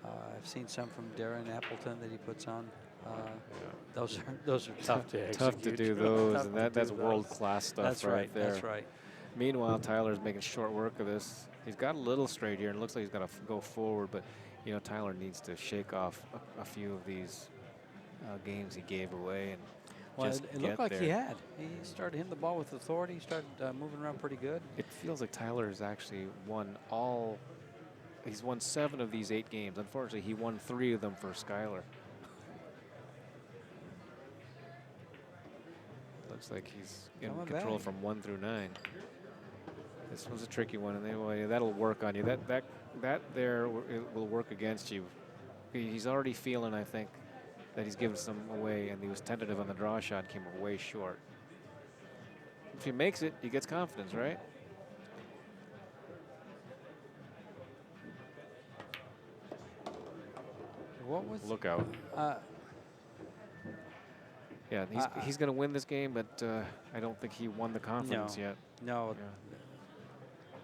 I've seen some from Darren Appleton that he puts on. Those are tough to execute. Tough to do those, and that's world-class stuff. That's right there. That's right. Meanwhile, Tyler's making short work of this. He's got a little straight here, and it looks like he's got to go forward, but you know, Tyler needs to shake off a few of these games he gave away, and just it looked like there. he had. He started hitting the ball with authority. He started moving around pretty good. It feels like Tyler has actually won all. He's won 7 of these 8 games. Unfortunately, he won 3 of them for Skyler. Looks like he's in control from 1 through 9. This was a tricky one, and anyway, that'll work on you. That there will work against you. He's already feeling, I think, that he's given some away, and he was tentative on the draw shot, came way short. If he makes it, he gets confidence, right? What was? Look out. Yeah, he's going to win this game, but I don't think he won the confidence yet. No. Yeah.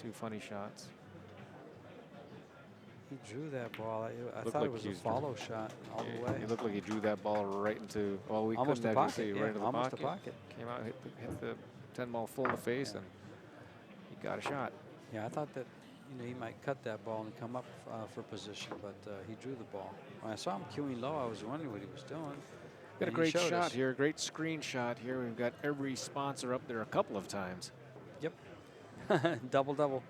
2 funny shots. He drew that ball. I Looked thought like it was he a was follow shot all the way. It looked like he drew that ball right into. Well, we Almost couldn't the actually pocket, see right into the almost pocket. the pocket. Came out, hit the 10 ball full in the face, and he got a shot. Yeah, I thought that he might cut that ball and come up for position, but he drew the ball. When I saw him cueing low, I was wondering what he was doing. Got a And he great showed shot us. here, great screenshot here. We've got every sponsor up there a couple of times. Yep. Double.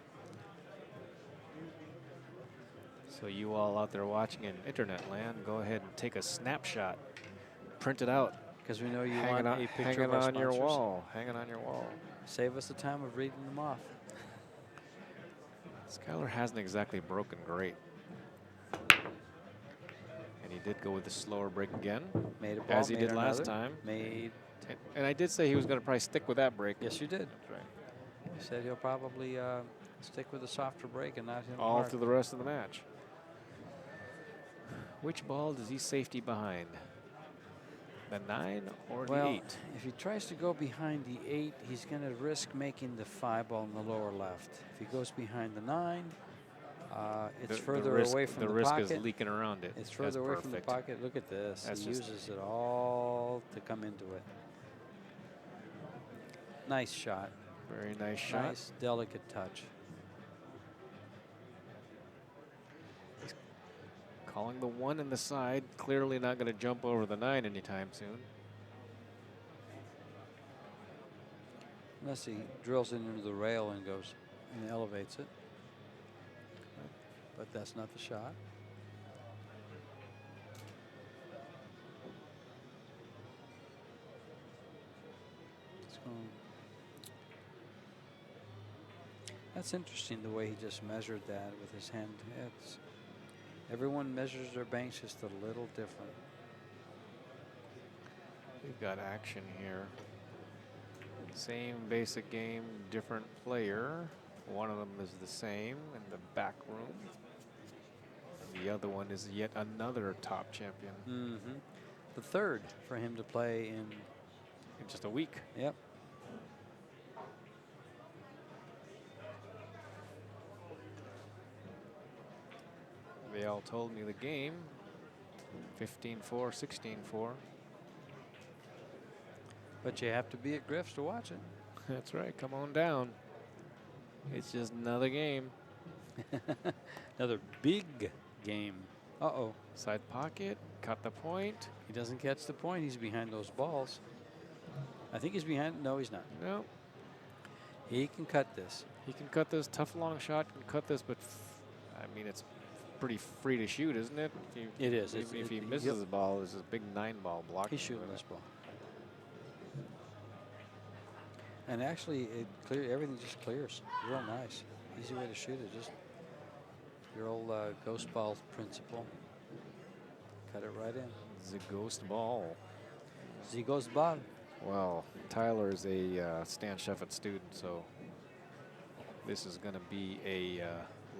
So you all out there watching in internet land, go ahead and take a snapshot, print it out, Because we know you hang want it on, a picture hang of it our on your sponsors. wall. Hang it on your wall. Save us the time of reading them off. Skyler hasn't exactly broken great. And he did go with the slower break again, Made a ball, as he made did last another, time. Made. And I did say he was going to probably stick with that break. Yes, you did. That's right. You said he'll probably stick with a softer break and not hit him All hard. through the rest of the match. Which ball does he safety behind? The 9 or the 8? If he tries to go behind the 8, he's going to risk making the 5 ball in the lower left. If he goes behind the 9, it's further away from the risk pocket. is leaking around it. It's further away from the pocket. Look at this. That's He just uses it all to come into it. Nice shot. very nice shot. Nice, delicate touch. Calling the 1 in the side, clearly not going to jump over the 9 anytime soon. Unless he drills it into the rail and goes and elevates it. But that's not the shot. It's going. That's interesting the way he just measured that with his hand. Everyone measures their banks just a little different. We've got action here. Same basic game, different player. One of them is the same in the back room. And the other one is yet another top champion Mm-hmm. The third for him to play in. in just a week. Yep. They all told me the game 15-4, 16-4. But you have to be at Griff's to watch it. That's right. Come on down. It's just another game. Another big game. Uh-oh. Side pocket. Cut the point. He doesn't catch the point. He's behind those balls. I think he's behind. No, he's not. No. He can cut this. He can cut this. Tough long shot can cut this, but I mean, it's pretty free to shoot, isn't it? It is. If he misses the ball, there's a big 9-ball block. He's shooting this ball. And actually, everything just clears. Real nice. Easy way to shoot it. Just your old ghost ball principle. Cut it right in. The ghost ball. The ghost ball. Well, Tyler is a Stan Sheffett student, so this is going to be a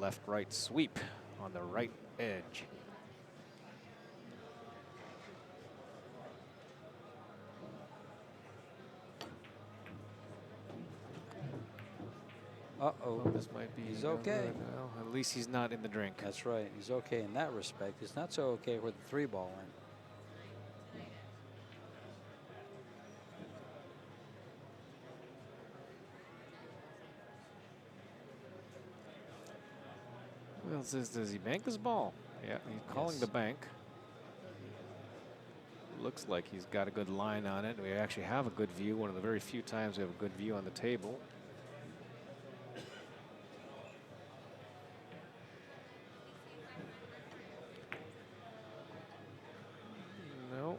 left-right sweep on the right edge. Uh-oh. This might be. He's no okay. good. Well, at least he's not in the drink. That's right. He's okay in that respect. It's not so okay where the 3-ball went. Well, does he bank this ball? Yeah, he's calling Yes. the bank. Looks like he's got a good line on it. We actually have a good view. One of the very few times we have a good view on the table. No.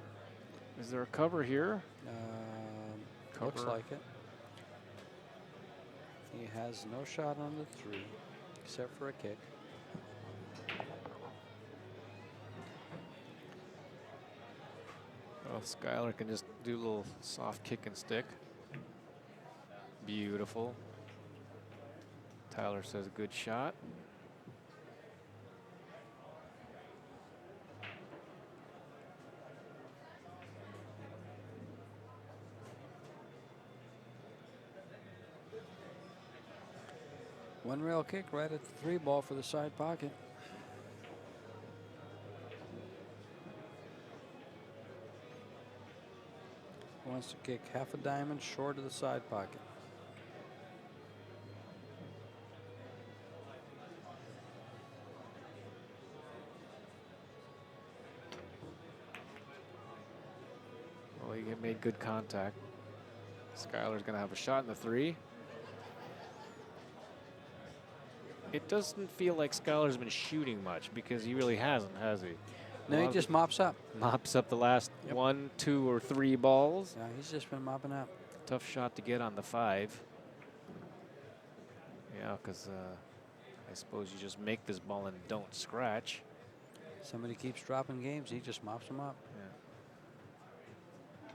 Is there a cover here? Looks Cover. like it. He has no shot on the 3, except for a kick. Well, Skyler can just do a little soft kick and stick. Beautiful. Tyler says good shot. One rail kick right at the 3-ball for the side pocket. Wants to kick half a diamond short of the side pocket. Well, he made good contact. Skyler's going to have a shot in the 3. It doesn't feel like Skyler's been shooting much because he really hasn't, has he? No, he just mops up. Mops up the last 1, 2, or 3 balls. Yeah, he's just been mopping up. Tough shot to get on the 5. Yeah, because I suppose you just make this ball and don't scratch. Somebody keeps dropping games, he just mops them up. Yeah.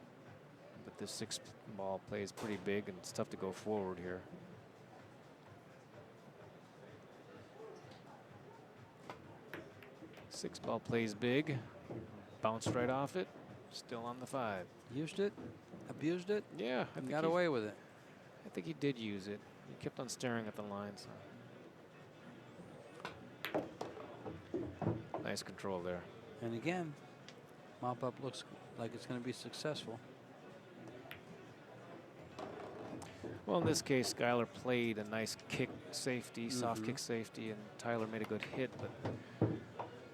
But this 6-ball plays pretty big, and it's tough to go forward here. Six-ball plays big. Bounced right off it. Still on the 5. Used it, abused it, Yeah, and got away with it. I think he did use it. He kept on staring at the lines. Nice control there. And again, mop up looks like it's going to be successful. Well, in this case, Skyler played a nice kick safety, soft kick safety, and Tyler made a good hit, but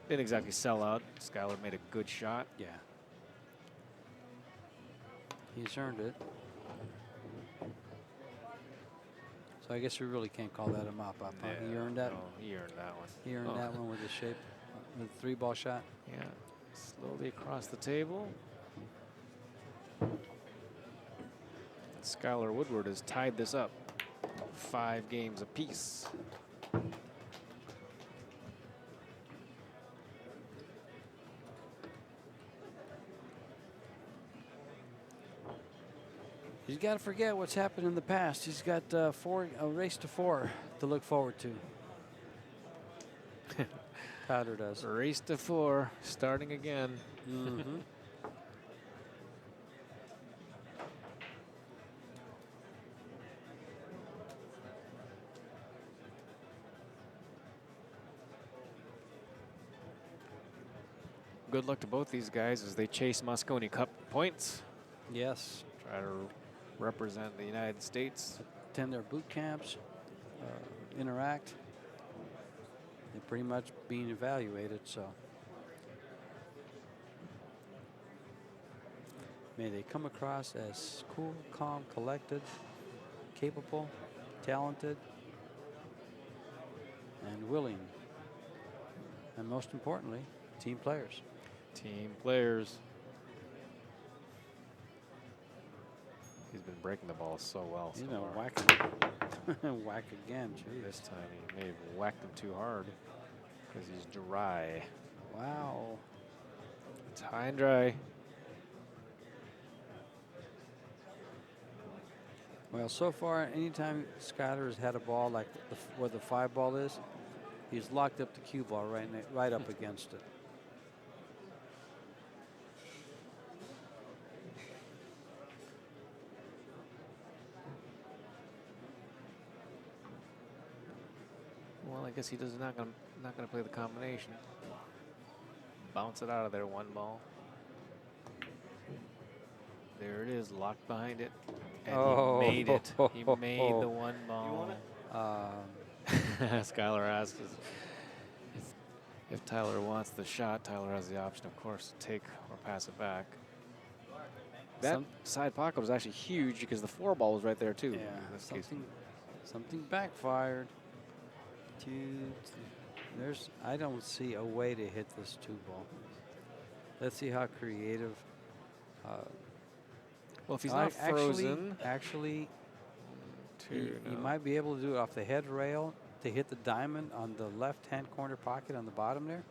didn't exactly sell out. Skyler made a good shot. Yeah. He's earned it. So I guess we really can't call that a mop up. Huh? He earned that. No, he earned that one. He earned that one with the shape, with the 3-ball shot. Yeah. Slowly across the table. Skyler Woodward has tied this up. 5 games apiece. He's got to forget what's happened in the past. He's got a race to 4 to look forward to. Tyler does. Race to 4, starting again. Mm-hmm. Good luck to both these guys as they chase Mosconi Cup points. Yes. Try to represent the United States. Attend their boot camps, interact. They're pretty much being evaluated, so. May they come across as cool, calm, collected, capable, talented, and willing. And most importantly, team players. Team players. He's been breaking the ball so well. He's so been far. whacking. Whack again, geez. This time he may have whacked him too hard because he's dry. Wow. It's high and dry. Well, so far, anytime Skyler has had a ball like where the 5 ball is, he's locked up the cue ball right up against it. Well, I guess he does not gonna play the combination. Bounce it out of there, 1 ball. There it is, locked behind it. And Oh. he made it. He made the 1 ball. You want it? Skyler asks if Tyler wants the shot. Tyler has the option, of course, to take or pass it back. That side pocket was actually huge because the 4 ball was right there too. Yeah, In this case. something backfired. I don't see a way to hit this 2 ball. Let's see how creative. Well, if he's not frozen, actually, he he might be able to do it off the head rail to hit the diamond on the left-hand corner pocket on the bottom there.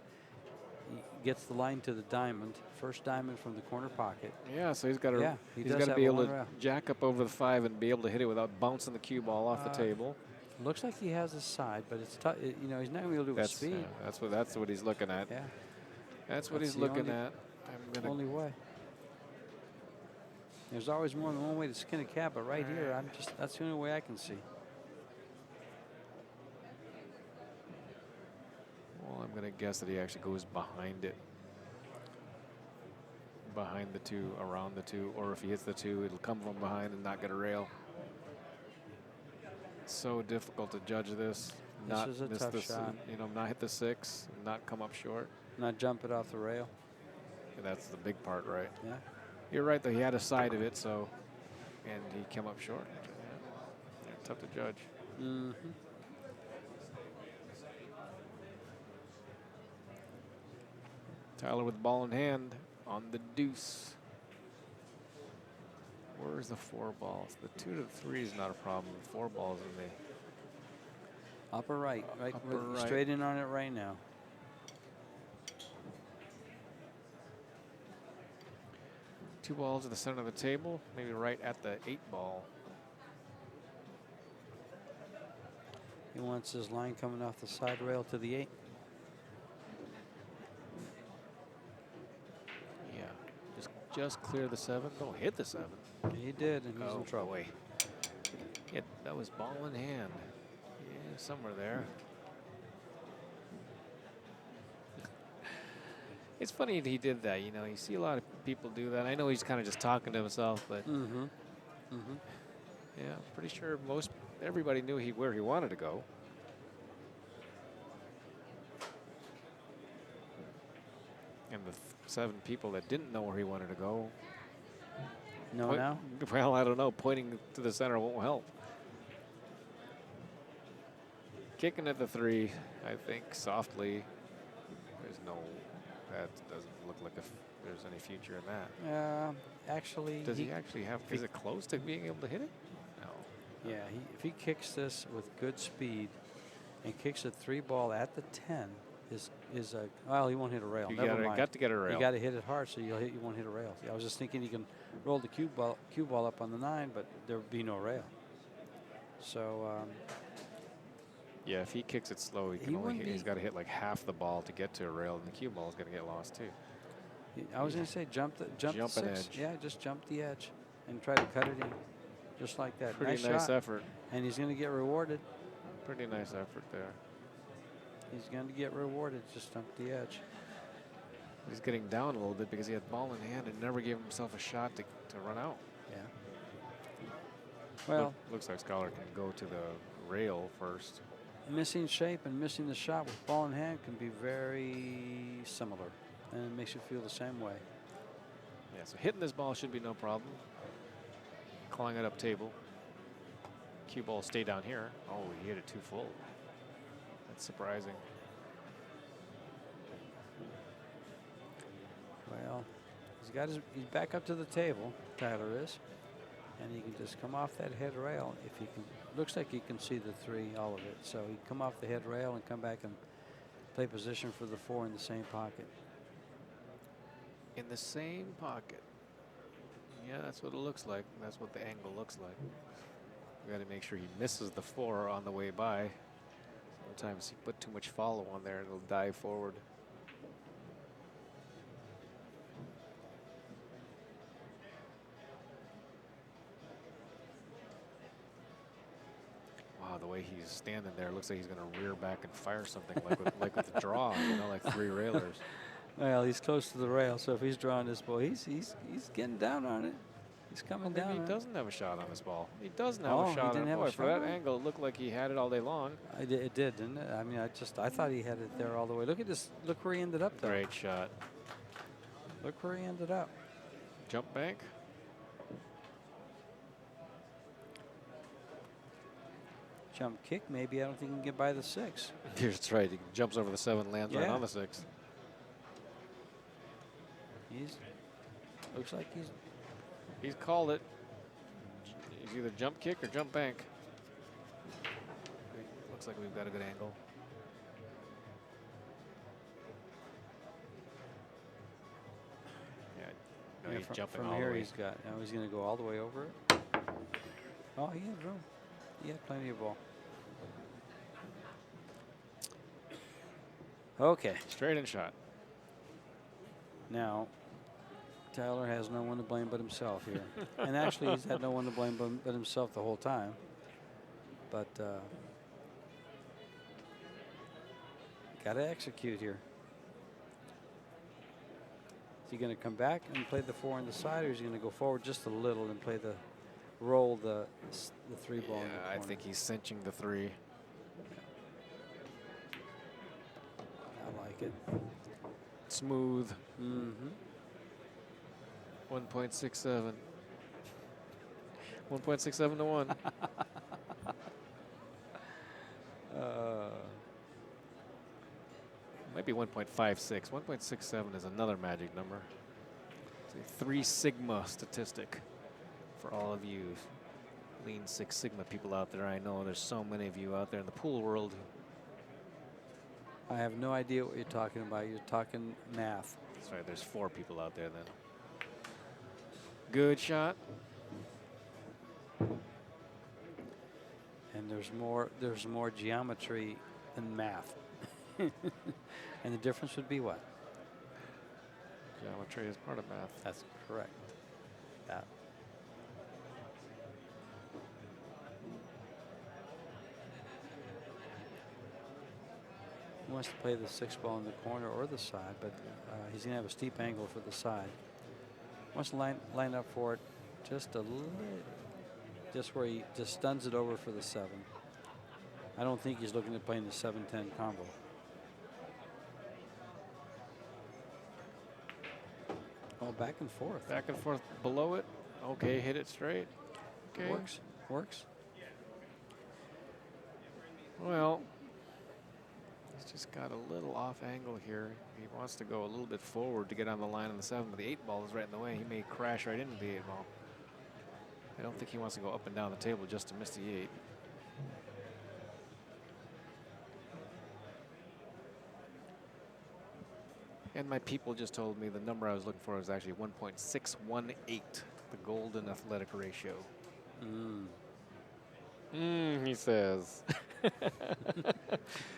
He gets the line to the diamond, first diamond from the corner pocket. Yeah, so he's got to he does have be a able to 1 rail. jack up over the 5 and be able to hit it without bouncing the cue ball off the table. Looks like he has a side, but it's tough. You know, he's not going to be able to do it with speed. That's what he's looking at. Yeah, That's what That's he's the looking only- at. I'm gonna only way. There's always more than one way to skin a cat, but right here, that's the only way I can see. Well, I'm gonna guess that he actually goes behind it. Behind the 2, around the 2, or if he hits the 2, it'll come from behind and not get a rail. So difficult to judge this. Not is a miss tough the shot. not hit the 6, not come up short. Not jump it off the rail. And that's the big part, right? Yeah. You're right, though. He had a side of it, so, and he came up short. Yeah, tough to judge. Mm-hmm. Tyler with the ball in hand on the deuce. Where's the 4 balls? The 2 to the 3 is not a problem. 4 balls in the Upper right, Upper right. straight in on it right now. Two balls at the center of the table, maybe right at the 8 ball. He wants his line coming off the side rail to the 8. Yeah, just clear the 7. Don't hit the 7. He did, and he's in trouble. Boy. Yeah, that was ball in hand. Yeah, somewhere there. It's funny that he did that. You know, you see a lot of people do that. I know he's kind of just talking to himself, but Mm-hmm. Mm-hmm. yeah, pretty sure everybody knew where he wanted to go. And the 7 people that didn't know where he wanted to go. No, now? Well, I don't know. Pointing to the center won't help. Kicking at the 3, I think, softly. That doesn't look like there's any future in that. Actually. Does he actually have, is it close to being able to hit it? No. Yeah, if he kicks this with good speed and kicks a 3 ball at the 10, well, he won't hit a rail. Never mind. Got to get a rail. You got to hit it hard so you won't hit a rail. I was just thinking he can roll the cue ball up on the 9, but there would be no rail. So Yeah, if he kicks it slow, he He can only wouldn't he's be- got to hit like half the ball to get to a rail, and the cue ball is going to get lost too. I was going to say jump the Jump an 6. edge. Yeah, just jump the edge and try to cut it in, just like that. Pretty nice nice shot. effort. And he's going to get rewarded. Pretty nice effort there. He's going to get rewarded. Just jump the edge. He's getting down a little bit because he had ball in hand and never gave himself a shot to run out. Yeah. Well, Looks like Skyler can go to the rail first. missing shape and missing the shot with ball in hand can be very similar, and it makes you feel the same way. Yeah, so hitting this ball should be no problem. Clawing it up table. Cue ball stay down here. Oh, he hit it too full. That's surprising. Well, he's back up to the table, Tyler is, and he can just come off that head rail if he can. Looks like he can see the 3, all of it. So he can come off the head rail and come back and play position for the 4 in the same pocket. In the same pocket. Yeah, that's what it looks like. That's what the angle looks like. We got to make sure he misses the 4 on the way by. Sometimes you put too much follow on there and it'll dive forward. Wow, the way he's standing there looks like he's going to rear back and fire something like with the draw, you know, like 3 railers. Well, he's close to the rail, so if he's drawing this ball, he's getting down on it. He's coming down. Maybe he on it. doesn't have a shot on this ball. He doesn't have Oh, a he shot didn't on it. have a Boy, for shot that on it? angle, it looked like he had it all day long. It did, didn't it? I mean, I thought he had it there all the way. Look at this. Look where he ended up, though. Great shot. Look where he ended up. Jump bank. Jump kick. Maybe I don't think he can get by the 6. That's right. He jumps over the 7, lands right Yeah. on the 6. Looks like He's called it. He's either jump kick or jump bank. Looks like we've got a good angle. Yeah, no, yeah, he's jumping from all here. the way. He's got. Now he's going to go all the way over it. Oh, he had room. He had plenty of ball. Okay. Straight and shot. Now, Tyler has no one to blame but himself here. And actually, he's had no one to blame but himself the whole time. But got to execute here. Is he going to come back and play the 4 on the side, or is he going to go forward just a little and play roll the 3 ball in the Yeah, I corner? think he's cinching the 3. I like it. Smooth. Mm-hmm. 1.67. 1.67 to 1. Might be 1.56. 1.67 is another magic number. It's a 3 sigma statistic for all of you Lean Six Sigma people out there. I know there's so many of you out there in the pool world. I have no idea what you're talking about. You're talking math. That's right, there's 4 people out there then. Good shot. And there's more geometry than math. And the difference would be what? Geometry is part of math. That's correct. That. He wants to play the 6 ball in the corner or the side, but he's going to have a steep angle for the side. Wants to line up for it just a little, just where he just stuns it over for the 7. I don't think he's looking at playing the 7-10 combo. Oh, back and forth. Back and forth below it. Okay, hit it straight. Okay. Works. Well, he's just got a little off angle here. He wants to go a little bit forward to get on the line on the 7, but the 8 ball is right in the way. He may crash right into the 8 ball. I don't think he wants to go up and down the table just to miss the 8. And my people just told me the number I was looking for was actually 1.618, the golden athletic ratio. Mm. He says.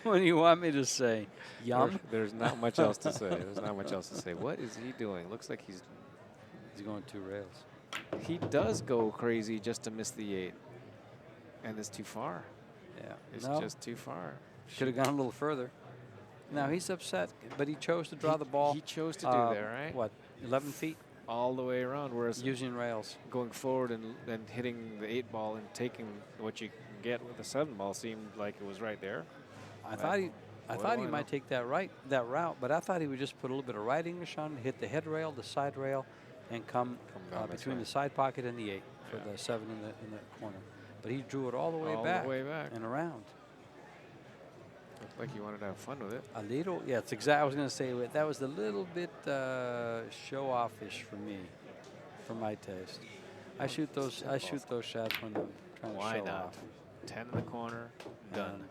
What do you want me to say? Yum? There's not much else to say. There's not much else to say. What is he doing? Looks like he's going 2 rails. he does go crazy just to miss the 8. And it's too far. Yeah. It's No, just too far. should have gone a little further. Now he's upset, but he chose to draw the ball. He chose to do that, right? What, 11 feet? All the way around, whereas Using rails. going forward and hitting the 8 ball and taking what you can get with the 7 ball seemed like it was right there. I thought he might take that route, but I thought he would just put a little bit of right English on, hit the head rail, the side rail, and come down between way. the side pocket and the 8 for the 7 in the corner. But he drew it all the way back. All the way back. And around. Looked like he wanted to have fun with it. A little, yeah, it's exactly. I was going to say that was a little bit show-offish for me, for my taste. I shoot those shots when I'm trying to show not? off. 10 in the corner, done. And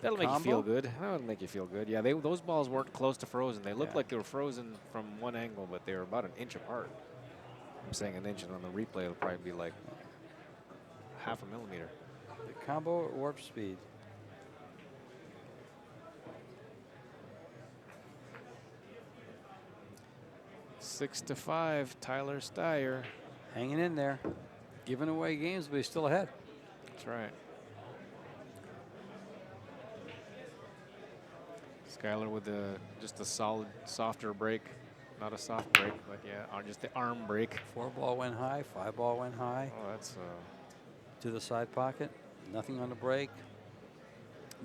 That'll make you combo? feel good. That'll make you feel good. Yeah, those balls weren't close to frozen. They looked Yeah. like they were frozen from one angle, but they were about an inch apart. I'm saying an inch, and on the replay it'll probably be like half a millimeter. The combo at warp speed. Six to 5, Tyler Styer. Hanging in there, giving away games, but he's still ahead. That's right. Skyler with just a solid, softer break. Not a soft break, but yeah, just the arm break. 4 ball went high, 5 ball went high. Oh, that's To the side pocket, nothing on the break.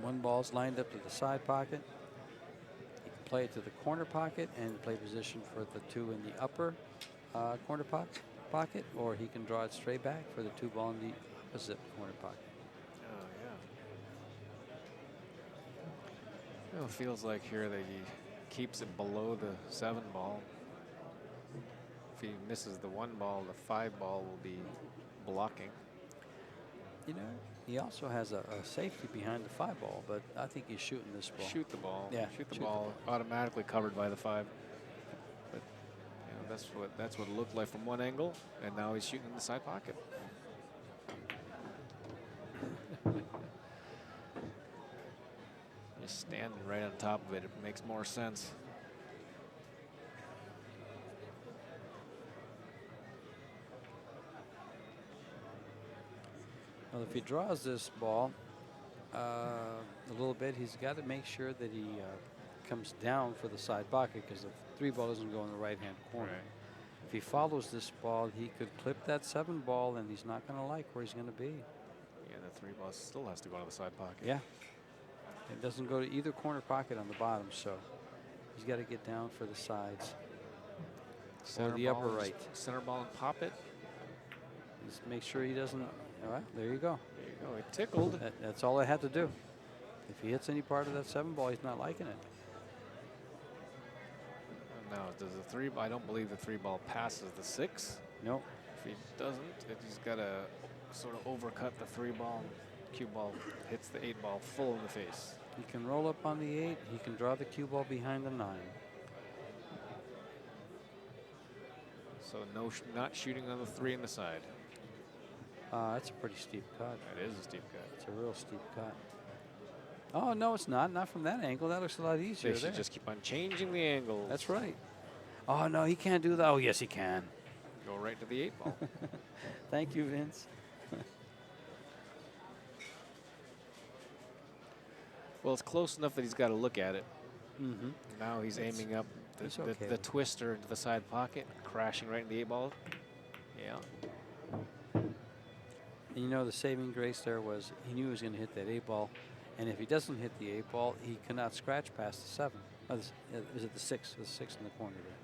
1 ball's lined up to the side pocket. He can play it to the corner pocket and play position for the 2 in the upper corner pocket, or he can draw it straight back for the 2 ball in the opposite corner pocket. oh yeah. Well, it feels like here that he keeps it below the 7 ball. If he misses the 1 ball, the 5 ball will be blocking. You know, he also has a safety behind the 5 ball, but I think he's shooting this ball. Shoot the ball. Yeah, Shoot the shoot the ball. Automatically covered by the 5. But you know, that's what it looked like from one angle, and now he's shooting in the side pocket. Just standing right on top of it, it makes more sense. Well, if he draws this ball a little bit, he's got to make sure that he comes down for the side pocket, because the 3 ball doesn't go in the right-hand corner. Right. If he follows this ball, he could clip that 7 ball, and he's not going to like where he's going to be. Yeah, the 3 ball still has to go to the side pocket. Yeah. It doesn't go to either corner pocket on the bottom, so he's got to get down for the sides. Center the upper ball, right. Center ball and pop it. Just make sure he doesn't. All right, there you go. There you go. It tickled. That's all I had to do. If he hits any part of that 7 ball, he's not liking it. Now, does the 3 ball? I don't believe the 3 ball passes the 6. Nope. If he doesn't, he's got to sort of overcut the 3 ball. Cue ball hits the 8 ball full in the face. He can roll up on the 8. He can draw the cue ball behind the 9. So not shooting on the 3 in the side. That's a pretty steep cut. That is a steep cut. It's a real steep cut. Oh, no, it's not. Not from that angle. That looks a lot easier They should there. just keep on changing the angles. That's right. Oh, no, he can't do that. Oh, yes, he can. Go right to the 8 ball. Thank you, Vince. Well, it's close enough that he's got to look at it. Mm-hmm. Now he's aiming up it's okay. the twister into the side pocket, crashing right in the 8 ball. Yeah. And you know, the saving grace there was he knew he was going to hit that 8 ball. And if he doesn't hit the 8 ball, he cannot scratch past the 7. Oh, is it the 6? The 6 in the corner there.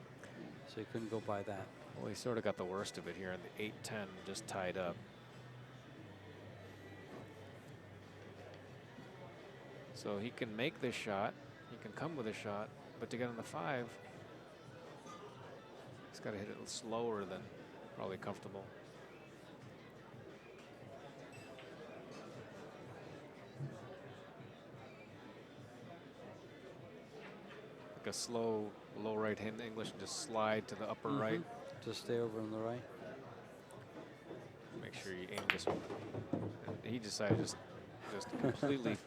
So he couldn't go by that. Well, he sort of got the worst of it here in the 8-10, just tied up. So he can make this shot. He can come with a shot. But to get on the 5, he's got to hit it slower than probably comfortable. Like a slow, low right hand English and just slide to the upper right. Just stay over on the right. Make sure you aim this one. And he decided just just completely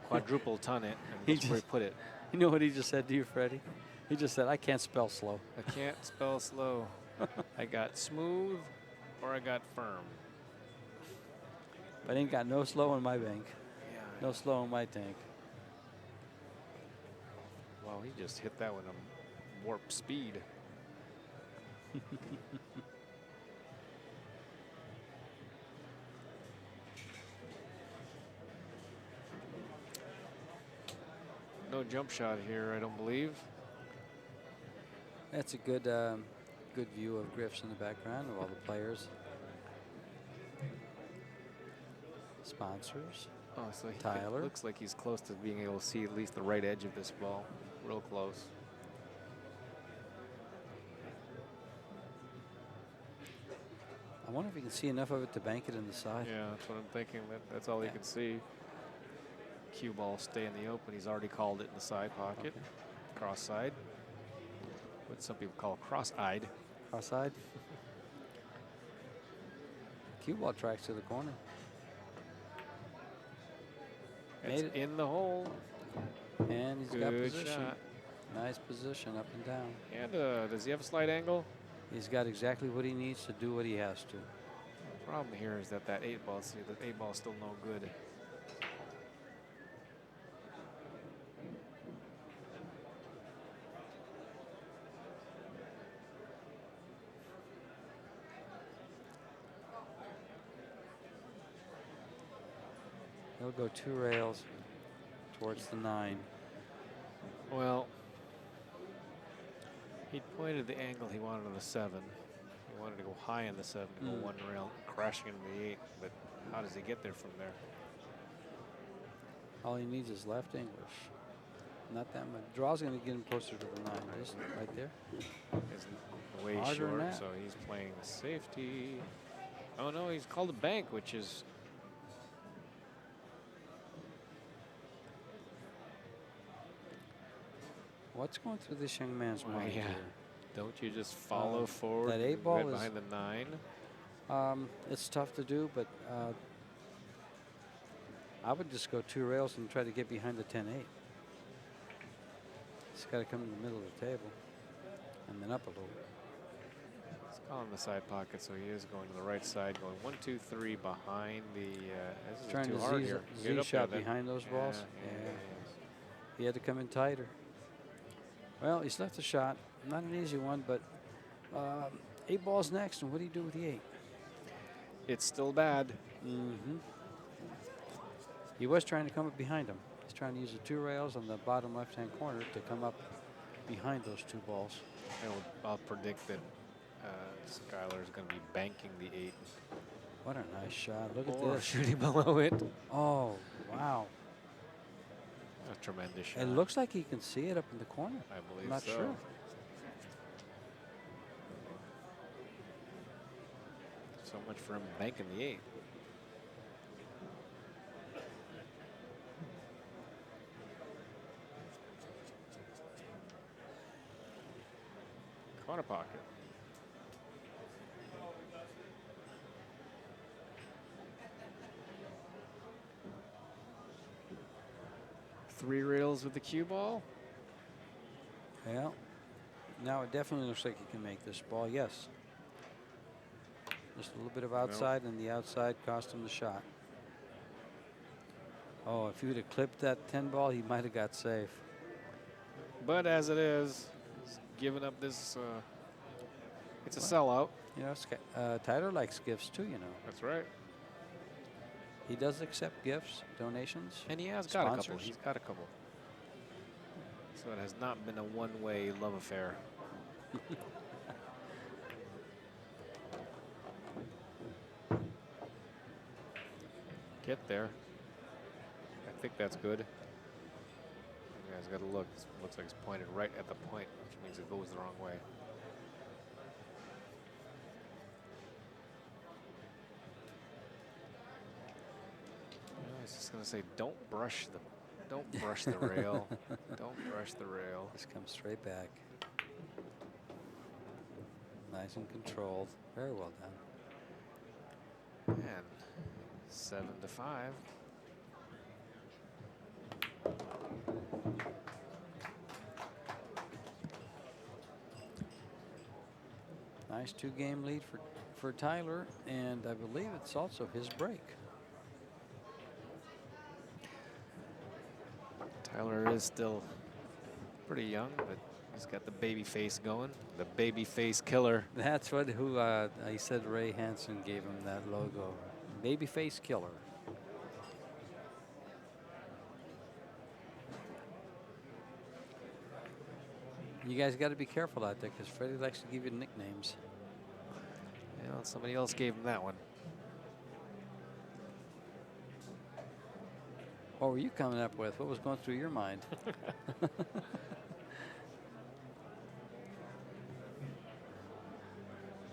quadruple ton it, and He that's where he just- put it. You know what he just said to you, Freddie? He just said, I can't spell slow. I can't spell slow. I got smooth or I got firm. But ain't got no slow in my bank. Yeah. No slow in my tank. Wow, he just hit that with a warp speed. No jump shot here, I don't believe. That's a good good view of Griff's in the background of all the players. Sponsors. Oh, so he Tyler. looks like he's close to being able to see at least the right edge of this ball. Real close. I wonder if you can see enough of it to bank it in the side. Yeah, that's what I'm thinking. That's all he can see. Cue ball stay in the open. He's already called it in the side pocket. Okay. Cross side. What some people call cross-eyed. Cross-side. Cue ball tracks to the corner. It's Made it. in the hole. And he's got Good position. shot. Nice position up and down. And does he have a slight angle? He's got exactly what he needs to do what he has to. The problem here is that 8 ball, see, the 8 ball is still no good. He'll go 2 rails towards the 9. Well, he pointed the angle he wanted on the 7. He wanted to go high in the 7, go 1 rail, crashing into the 8. But how does he get there from there? All he needs is left English. Not that much. Draw's going to get him closer to the 9. Just right there. Is way Harder than short, that. so he's playing the safety. Oh no, he's called a bank, which is What's going through this young man's well, mind yeah. here? Don't you just follow forward? that 8 and ball right is- behind the 9. It's tough to do, but I would just go 2 rails and try to get behind the 10-8. He's got to come in the middle of the table and then up a little. He's calling the side pocket, so he is going to the right side, going 1, 2, 3 behind the. This is Trying too to hard Z, here. Z Get up shot there, then. behind those balls. Yeah, Yeah. yeah. He had to come in tighter. Well, he's left a shot. Not an easy one, but 8 balls next, and what do you do with the 8? It's still bad. Mm-hmm. He was trying to come up behind him. He's trying to use the 2 rails on the bottom left-hand corner to come up behind those 2 balls. I'll predict that Skyler is going to be banking the 8. What a nice shot. Look at Or this. shooting below it. Oh, wow. A tremendous shot. It looks like he can see it up in the corner. I believe I'm not so. sure. So much for him banking the 8. Corner pocket. Three rails with the cue ball. Yeah. Now it definitely looks like he can make this ball. Yes. Just a little bit of outside, and the outside cost him the shot. Oh, if he would have clipped that 10 ball, he might have got safe. But as it is, he's giving up this. It's a sellout. You know, Tyler likes gifts too, you know. That's right. He does accept gifts, donations. And he has got a couple. Sponsors. He's got a couple. So it has not been a one-way love affair. Get there. I think that's good. You guys got to look. It looks like it's pointed right at the point, which means it goes the wrong way. I was just gonna say, don't brush the rail. Don't brush the rail. Just comes straight back. Nice and controlled. Very well done. And 7-5. Nice 2-game lead for Tyler, and I believe it's also his break. Tyler is still pretty young, but he's got the baby face going. The baby face killer. That's what he said. Ray Hansen gave him that logo, baby face killer. You guys got to be careful out there because Freddie likes to give you nicknames. You know, somebody else gave him that one. What were you coming up with? What was going through your mind?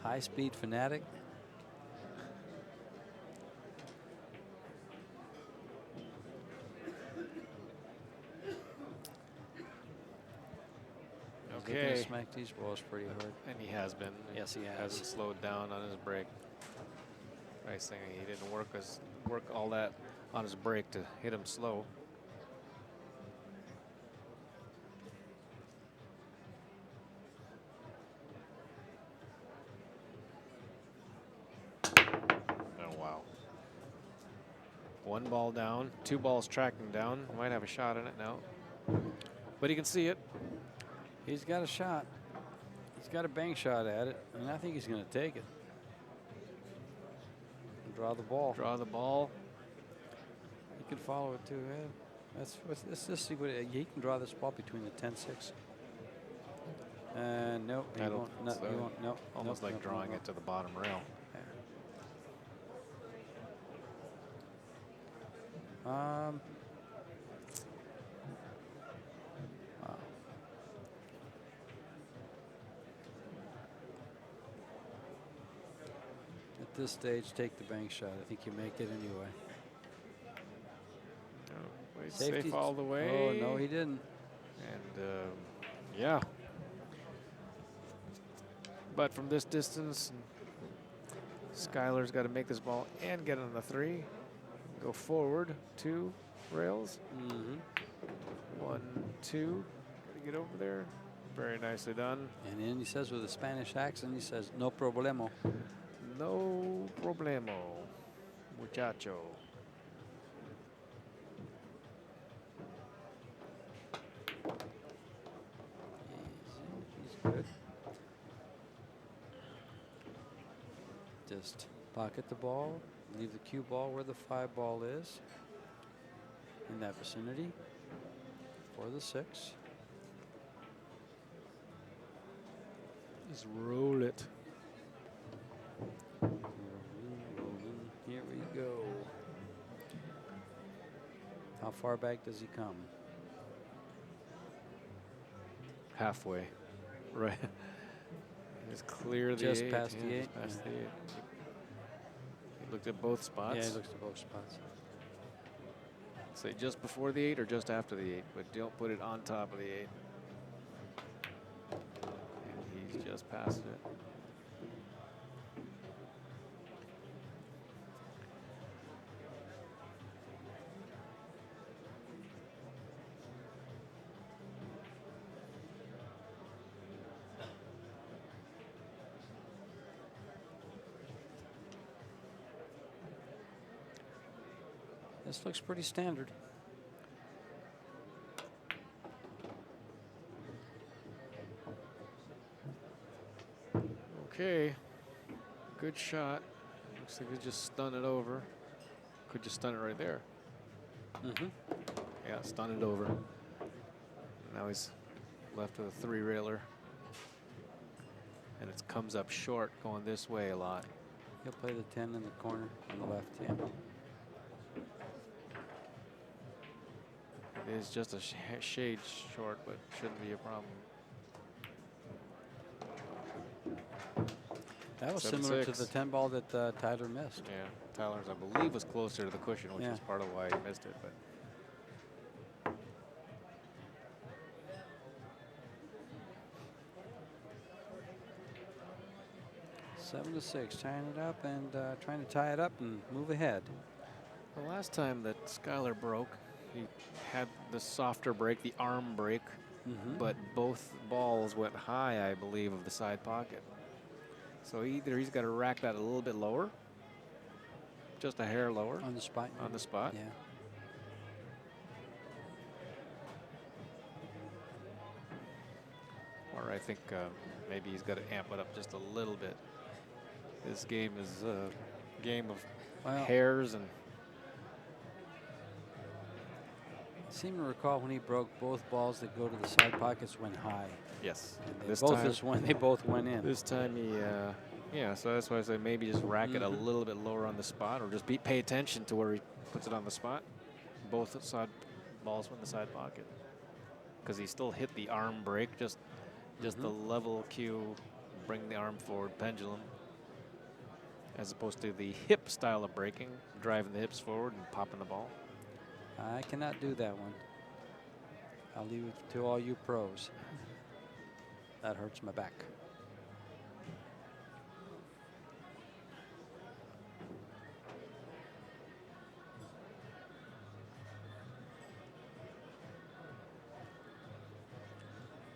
High-speed fanatic. He's Okay. gonna smack these balls pretty hard. And he has been. Yes, he has. Hasn't slowed down on his break. Nice thing he didn't work all that on his break to hit him slow. Oh, wow. 1 ball down, 2 balls tracking down. Might have a shot in it now. But he can see it. He's got a shot. He's got a bank shot at it, and I think he's going to take it. Draw the ball. Draw the ball. He can follow it too. Yeah. Let's just see what he can draw this ball between the 10-6. Nope, he I don't won't. think No, so. he won't. Nope. Almost nope, like nope, drawing nope. it to the bottom rail. Wow. At this stage, take the bank shot. I think you make it anyway. Oh, played Safety. safe all the way. Oh, no, he didn't. And yeah. But from this distance, Skyler's got to make this ball and get on the 3. Go forward 2 rails. Mm-hmm. 1, 2. Gotta get over there. Very nicely done. And then he says with a Spanish accent, he says, no problemo. No problemo, muchacho. He's good. Just pocket the ball, leave the cue ball where the 5 ball is, in that vicinity, for the 6. Just roll it. Rolling. Here we go. How far back does he come? Halfway. Right. Just clear the Just 8. past the yeah, 8, just past yeah. the 8. He looked at both spots. Yeah, he looks at both spots. Say just before the 8 or just after the 8, but don't put it on top of the 8. And he's just past it. This looks pretty standard. Okay, good shot. Looks like he just stun it over. Could just stun it right there. Mm-hmm. Yeah, stun it over. Now he's left with a 3-railer. And it comes up short going this way a lot. He'll play the 10 in the corner on the left, yeah. It is just a shade short, but shouldn't be a problem. That was 7-6. similar to the 10 ball that Tyler missed. Yeah, Tyler's, I believe, was closer to the cushion, which Yeah. is part of why he missed it. But 7-6, tying it up and trying to tie it up and move ahead. the last time that Skyler broke, he had the softer break, the arm break, but both balls went high, I believe, of the side pocket. So either he's got to rack that a little bit lower, just a hair lower. On the spot. On the spot. Yeah. Or I think maybe he's got to amp it up just a little bit. This game is a game of hairs and. I seem to recall when he broke, both balls that go to the side pockets went high. Yes. They both went in. This time he, yeah, so that's why I say maybe just rack it a little bit lower on the spot, or just pay attention to where he puts it on the spot. Both side balls went in the side pocket. Because he still hit the arm break, just the level cue, bring the arm forward, pendulum, as opposed to the hip style of breaking, driving the hips forward and popping the ball. I cannot do that one. I'll leave it to all you pros. That hurts my back.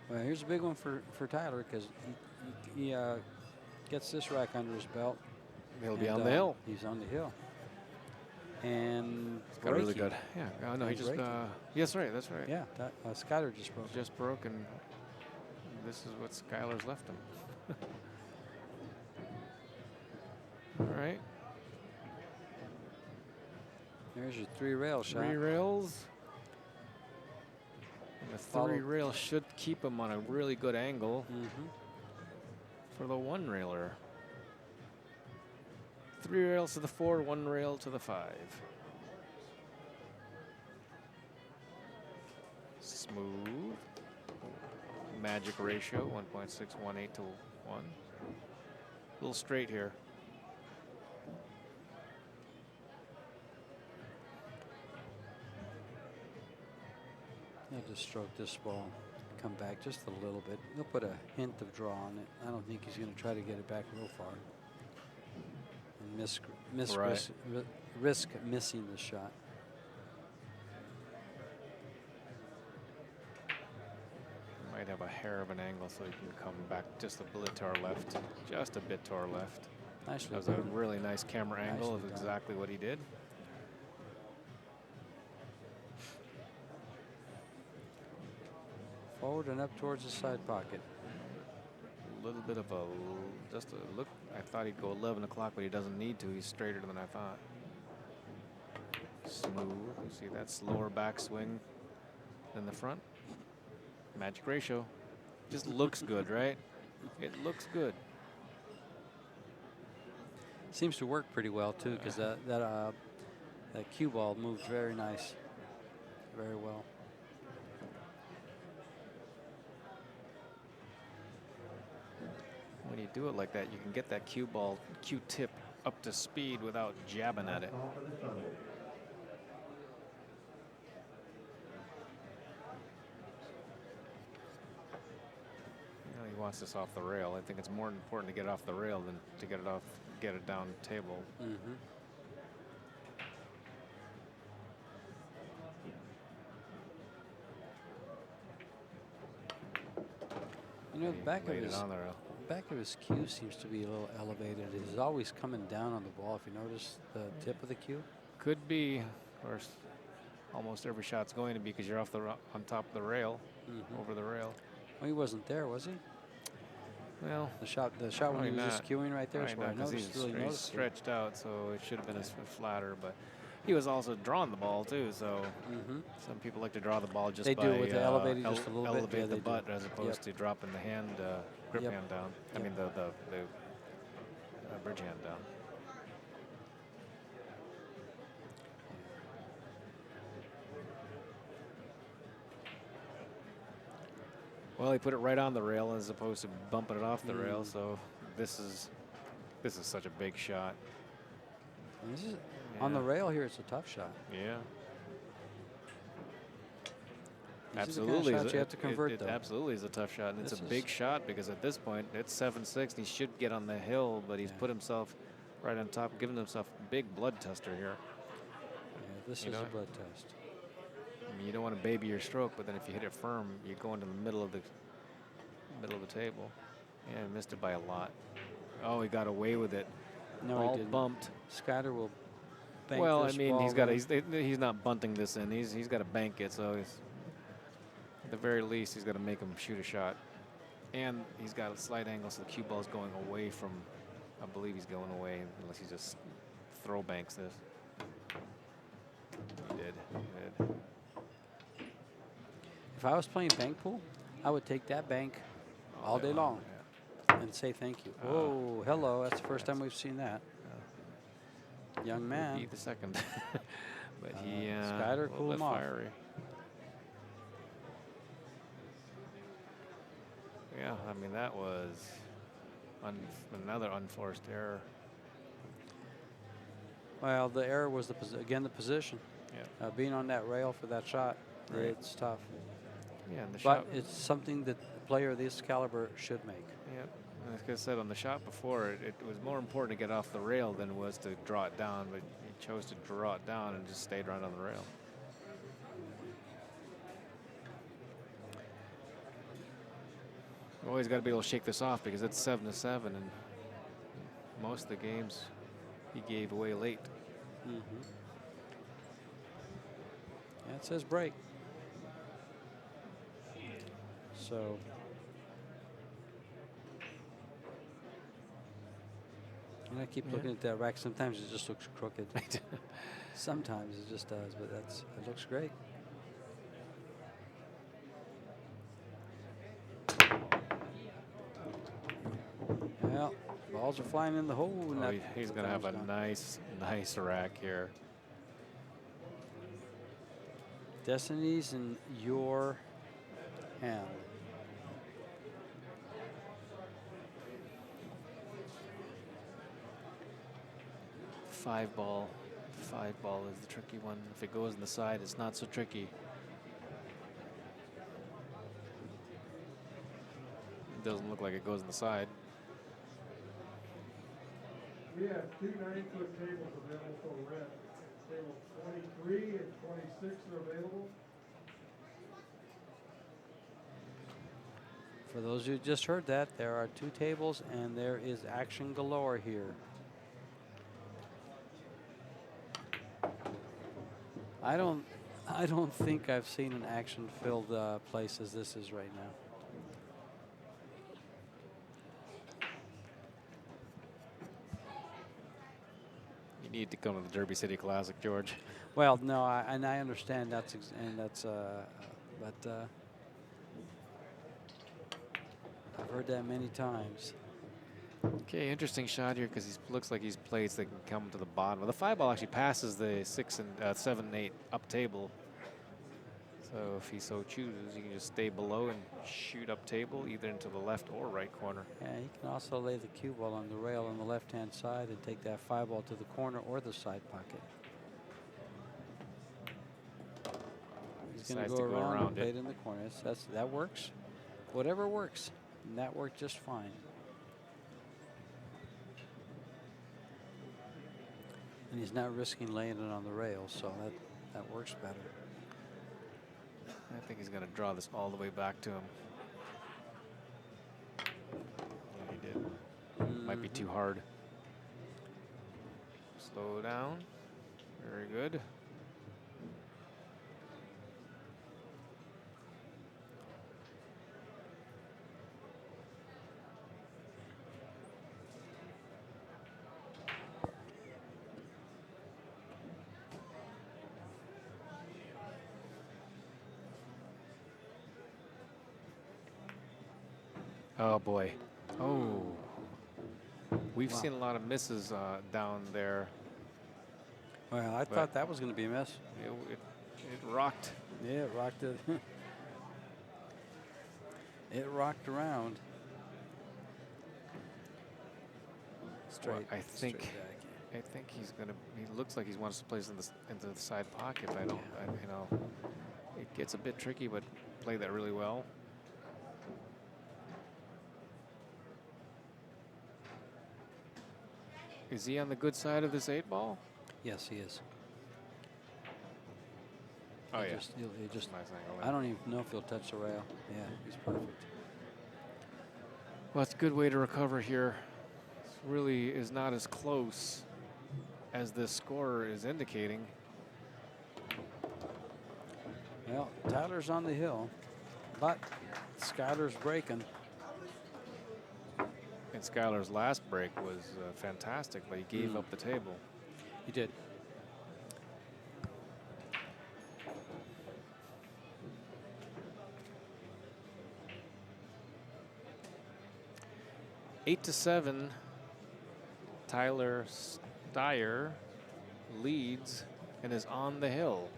Well, here's a big one for Tyler, because he gets this rack under his belt. He'll be on the hill. He's on the hill. And got really good. Yeah. No, he just. Yes, right. That's right. Yeah. Skyler just broke. Just broke, and this is what Skyler's left him. All right. There's your 3-rail shot. 3 rails. And the 3 rail should keep him on a really good angle for the 1-railer. 3 rails to the 4, 1 rail to the 5. Smooth. Magic ratio, 1.618 to 1. A little straight here. He'll just stroke this ball, come back just a little bit. He'll put a hint of draw on it. I don't think he's going to try to get it back real far. And risk missing the shot. Might have a hair of an angle so he can come back just a bit to our left. Just a bit to our left. Nicely That was a done. really nice camera angle of Nicely done. exactly what he did. Forward and up towards the side pocket. A little bit of just a look. I thought he'd go 11 o'clock, but he doesn't need to. He's straighter than I thought. Smooth. You see that slower backswing than the front. Magic ratio. Just looks good, right? It looks good. Seems to work pretty well too, because that cue ball moved very nice, very well. When you do it like that, you can get that cue tip up to speed without jabbing at it. You know, he wants this off the rail. I think it's more important to get it off the rail than to get it down table. You know, the back of Laid it his on the rail. back of his cue seems to be a little elevated. He's always coming down on the ball. If you notice the tip of the cue. Could be, or almost every shot's going to be, because you're on top of the rail, over the rail. Well, he wasn't there, was he? Well, The shot when he was just cueing right there. Is where I noticed, he's really noticed it. stretched out, so it should have been flatter. But he was also drawing the ball too. So some people like to draw the ball just They by do it with the elevated just a little bit. elevate Yeah, the they do. butt as opposed to dropping the hand grip Yep. hand down. I Yep. mean the bridge hand down. Well, he put it right on the rail as opposed to bumping it off the rail. So this is such a big shot. And this is on the rail here. It's a tough shot. Yeah. These Absolutely. are the kind of shots you have to convert, it though. absolutely is a tough shot. And it's This a is- big shot because at this point it's 7-6. He should get on the hill, but he's put himself right on top, giving himself a big blood tester here. Yeah, this You is know a it? blood test. I mean, you don't want to baby your stroke, but then if you hit it firm, you go into the middle of the table. Yeah, he missed it by a lot. Oh, he got away with it. No, Ball he didn't. bumped. Skyler will bank Well, I this mean, ball he's not bunting this in. He's got to bank it. So at the very least, he's got to make him shoot a shot. And he's got a slight angle, so the cue ball is going away from. I believe he's going away unless he just throw banks this. He did. If I was playing bank pool, I would take that bank all day long and say thank you. Oh, hello. That's the first time we've seen that. Young man. Beat the second. But he Skyler cool him off. fiery. Yeah, I mean, that was another unforced error. Well, the error was, again, the position. Yeah. Being on that rail for that shot, Right. it's tough. Yeah, and the But shot. it's something that a player of this caliber should make. Yeah, and like I said on the shot before, it was more important to get off the rail than it was to draw it down, but he chose to draw it down and just stayed right on the rail. Always got to be able to shake this off because it's 7-7, and most of the games he gave away late. Yeah, it says break. So and I keep looking at that rack. Sometimes it just looks crooked. Sometimes it just does, but it looks great. Well, balls are flying in the hole. And Oh, that he's going to have a gone. nice rack here. Destiny's in your hand. Five ball is the tricky one. If it goes in the side, it's not so tricky. It doesn't look like it goes in the side. We have 2 9-foot tables available for rent. Table 23 and 26 are available. For those who just heard that, there are 2 tables and there is action galore here. I don't think I've seen an action-filled place as this is right now. You need to come to the Derby City Classic, George. Well, no, I understand but I've heard that many times. Okay, interesting shot here because he looks like he's played so they can come to the bottom. Well, the 5 ball actually passes the 6 and 7 and 8 up table. So if he so chooses, he can just stay below and shoot up table either into the left or right corner. Yeah, he can also lay the cue ball on the rail on the left-hand side and take that 5 ball to the corner or the side pocket. He's going to go around and play it in the corner. That works. Whatever works. And that worked just fine. And he's not risking laying it on the rail, so that works better. I think he's going to draw this all the way back to him. Yeah, he did. Might be too hard. Slow down. Very good. Oh boy. Oh. We've seen a lot of misses down there. Well, I thought that was going to be a miss. It rocked. Yeah, it rocked it. It rocked around. Straight. Well, I think he's gonna. He looks like he wants to place into the side pocket. But you know, it gets a bit tricky, but played that really well. Is he on the good side of this 8 ball? Yes, he is. Oh, He yeah. he just. Nice angle I there. don't even know if he'll touch the rail. Yeah, he's perfect. Well, it's a good way to recover here. This really is not as close as this scorer is indicating. Well, Tyler's on the hill, but Skyler's breaking. And Skyler's last break was fantastic, but he gave up the table. He did. Eight to 7. Tyler Styer leads and is on the hill.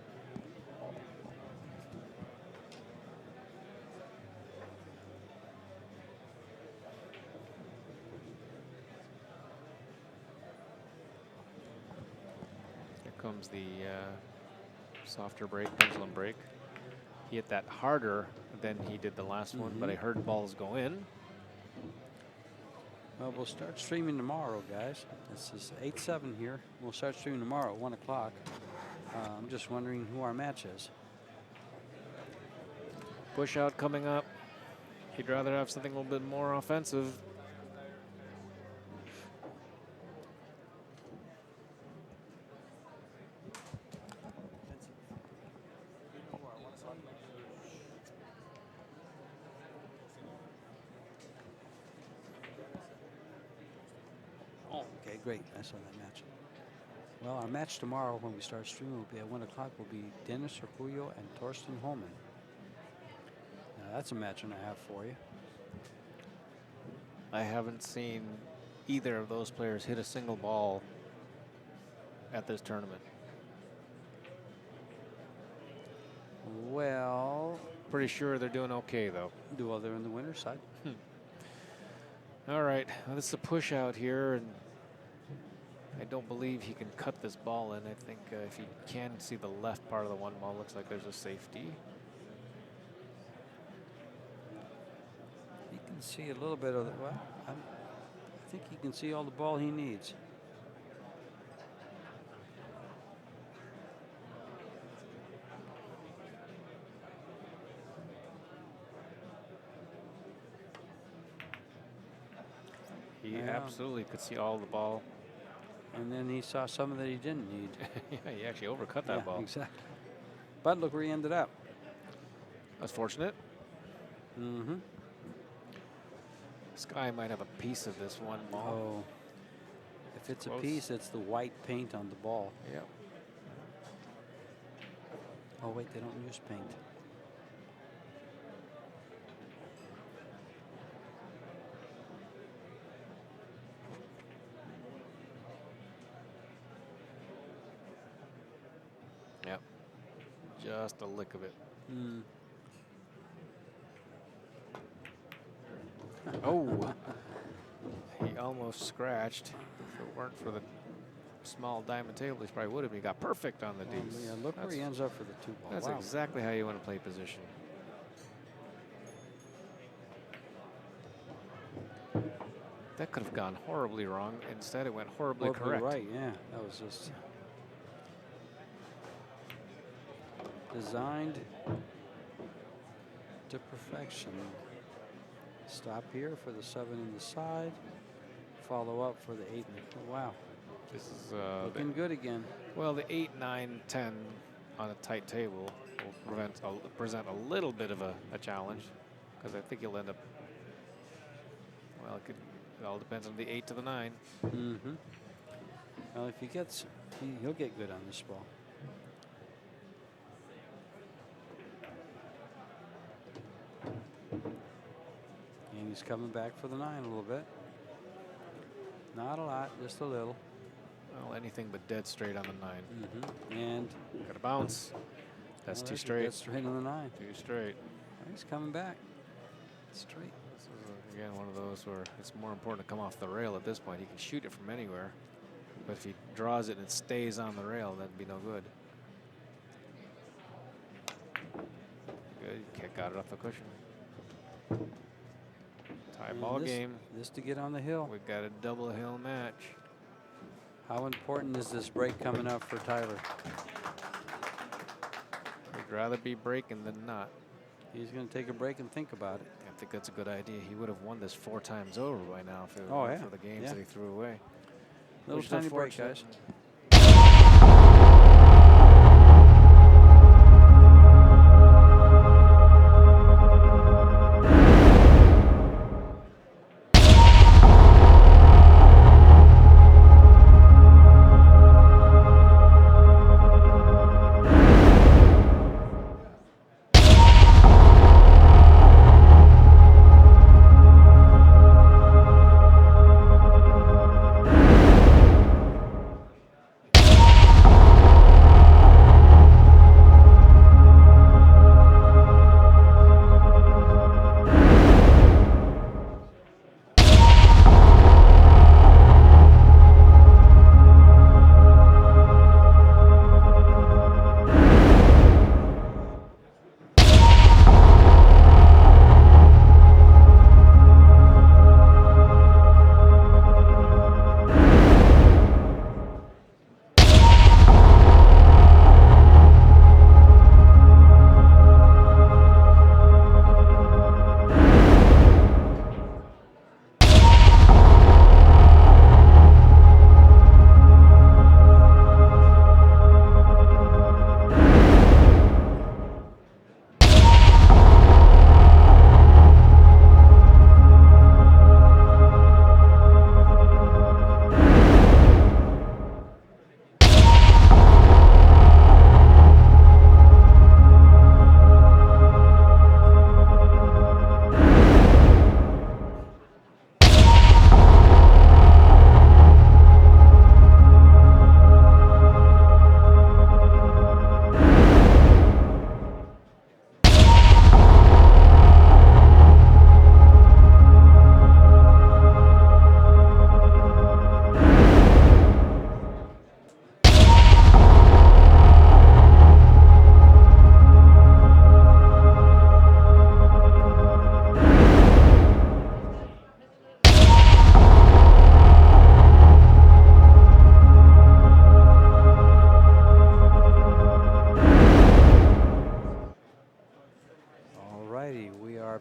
Here comes the softer break, pendulum break. He hit that harder than he did the last one, but I heard balls go in. Well, we'll start streaming tomorrow, guys. This is 8-7 here. We'll start streaming tomorrow at 1 o'clock. I'm just wondering who our match is. Push out coming up. He'd rather have something a little bit more offensive. Oh, okay, great. I saw that match. Well, our match tomorrow when we start streaming will be at 1 o'clock. Will be Dennis Herculio and Torsten Holman. Now, that's a match and a half for you. I haven't seen either of those players hit a single ball at this tournament. Well, Pretty sure they're doing okay, though. well, they're in the winner's side. All right, well, this is a push out here, and I don't believe he can cut this ball in. I think if he can see the left part of the one ball, looks like there's a safety. He can see a little bit of the, well, I think he can see all the ball he needs. He Yeah. absolutely could see all the ball. And then he saw some that he didn't need. Yeah, he actually overcut that Yeah, ball. exactly. But look where he ended up. That's fortunate. Mm-hmm. Sky might have a piece of this one ball. Oh. If it's a Close. piece, it's the white paint on the ball. Yep. Oh, wait, they don't use paint. Yep. Just a lick of it. Mm. Oh. He almost scratched. If it weren't for the small diamond table, he probably would have. He got perfect on the deuce. Yeah, look where he ends up for the 2 ball. That's Wow. exactly how you want to play position. That could have gone horribly wrong. Instead, it went horribly correct. Right, yeah. That was just designed to perfection. Stop here for the 7 in the side. Follow up for the 8. Wow. This is Looking good again. well, the 8, 9, 10 on a tight table will present a little bit of a challenge, because I think you'll end up. Well, it all depends on the 8 to the 9. Mm-hmm. Well, if he gets, he'll get good on this ball. And he's coming back for the 9 a little bit. Not a lot, just a little. Well, anything but dead straight on the 9. Mm-hmm. And Got to bounce. That's well, too that's straight. straight on the 9. Too straight. He's coming back. Straight. This is again one of those where it's more important to come off the rail at this point. He can shoot it from anywhere, but if he draws it and it stays on the rail, that'd be no good. Good, got it off the cushion. Tie And ball this, game. This to get on the hill. We've got a double hill match. How important is this break coming up for Tyler? We He'd rather be breaking than not. He's going to take a break and think about it. I think that's a good idea. He would have won this 4 times over by now if it Oh, weren't yeah. for the games Yeah. that he threw away. Little Which is tiny break, unfortunate. guys.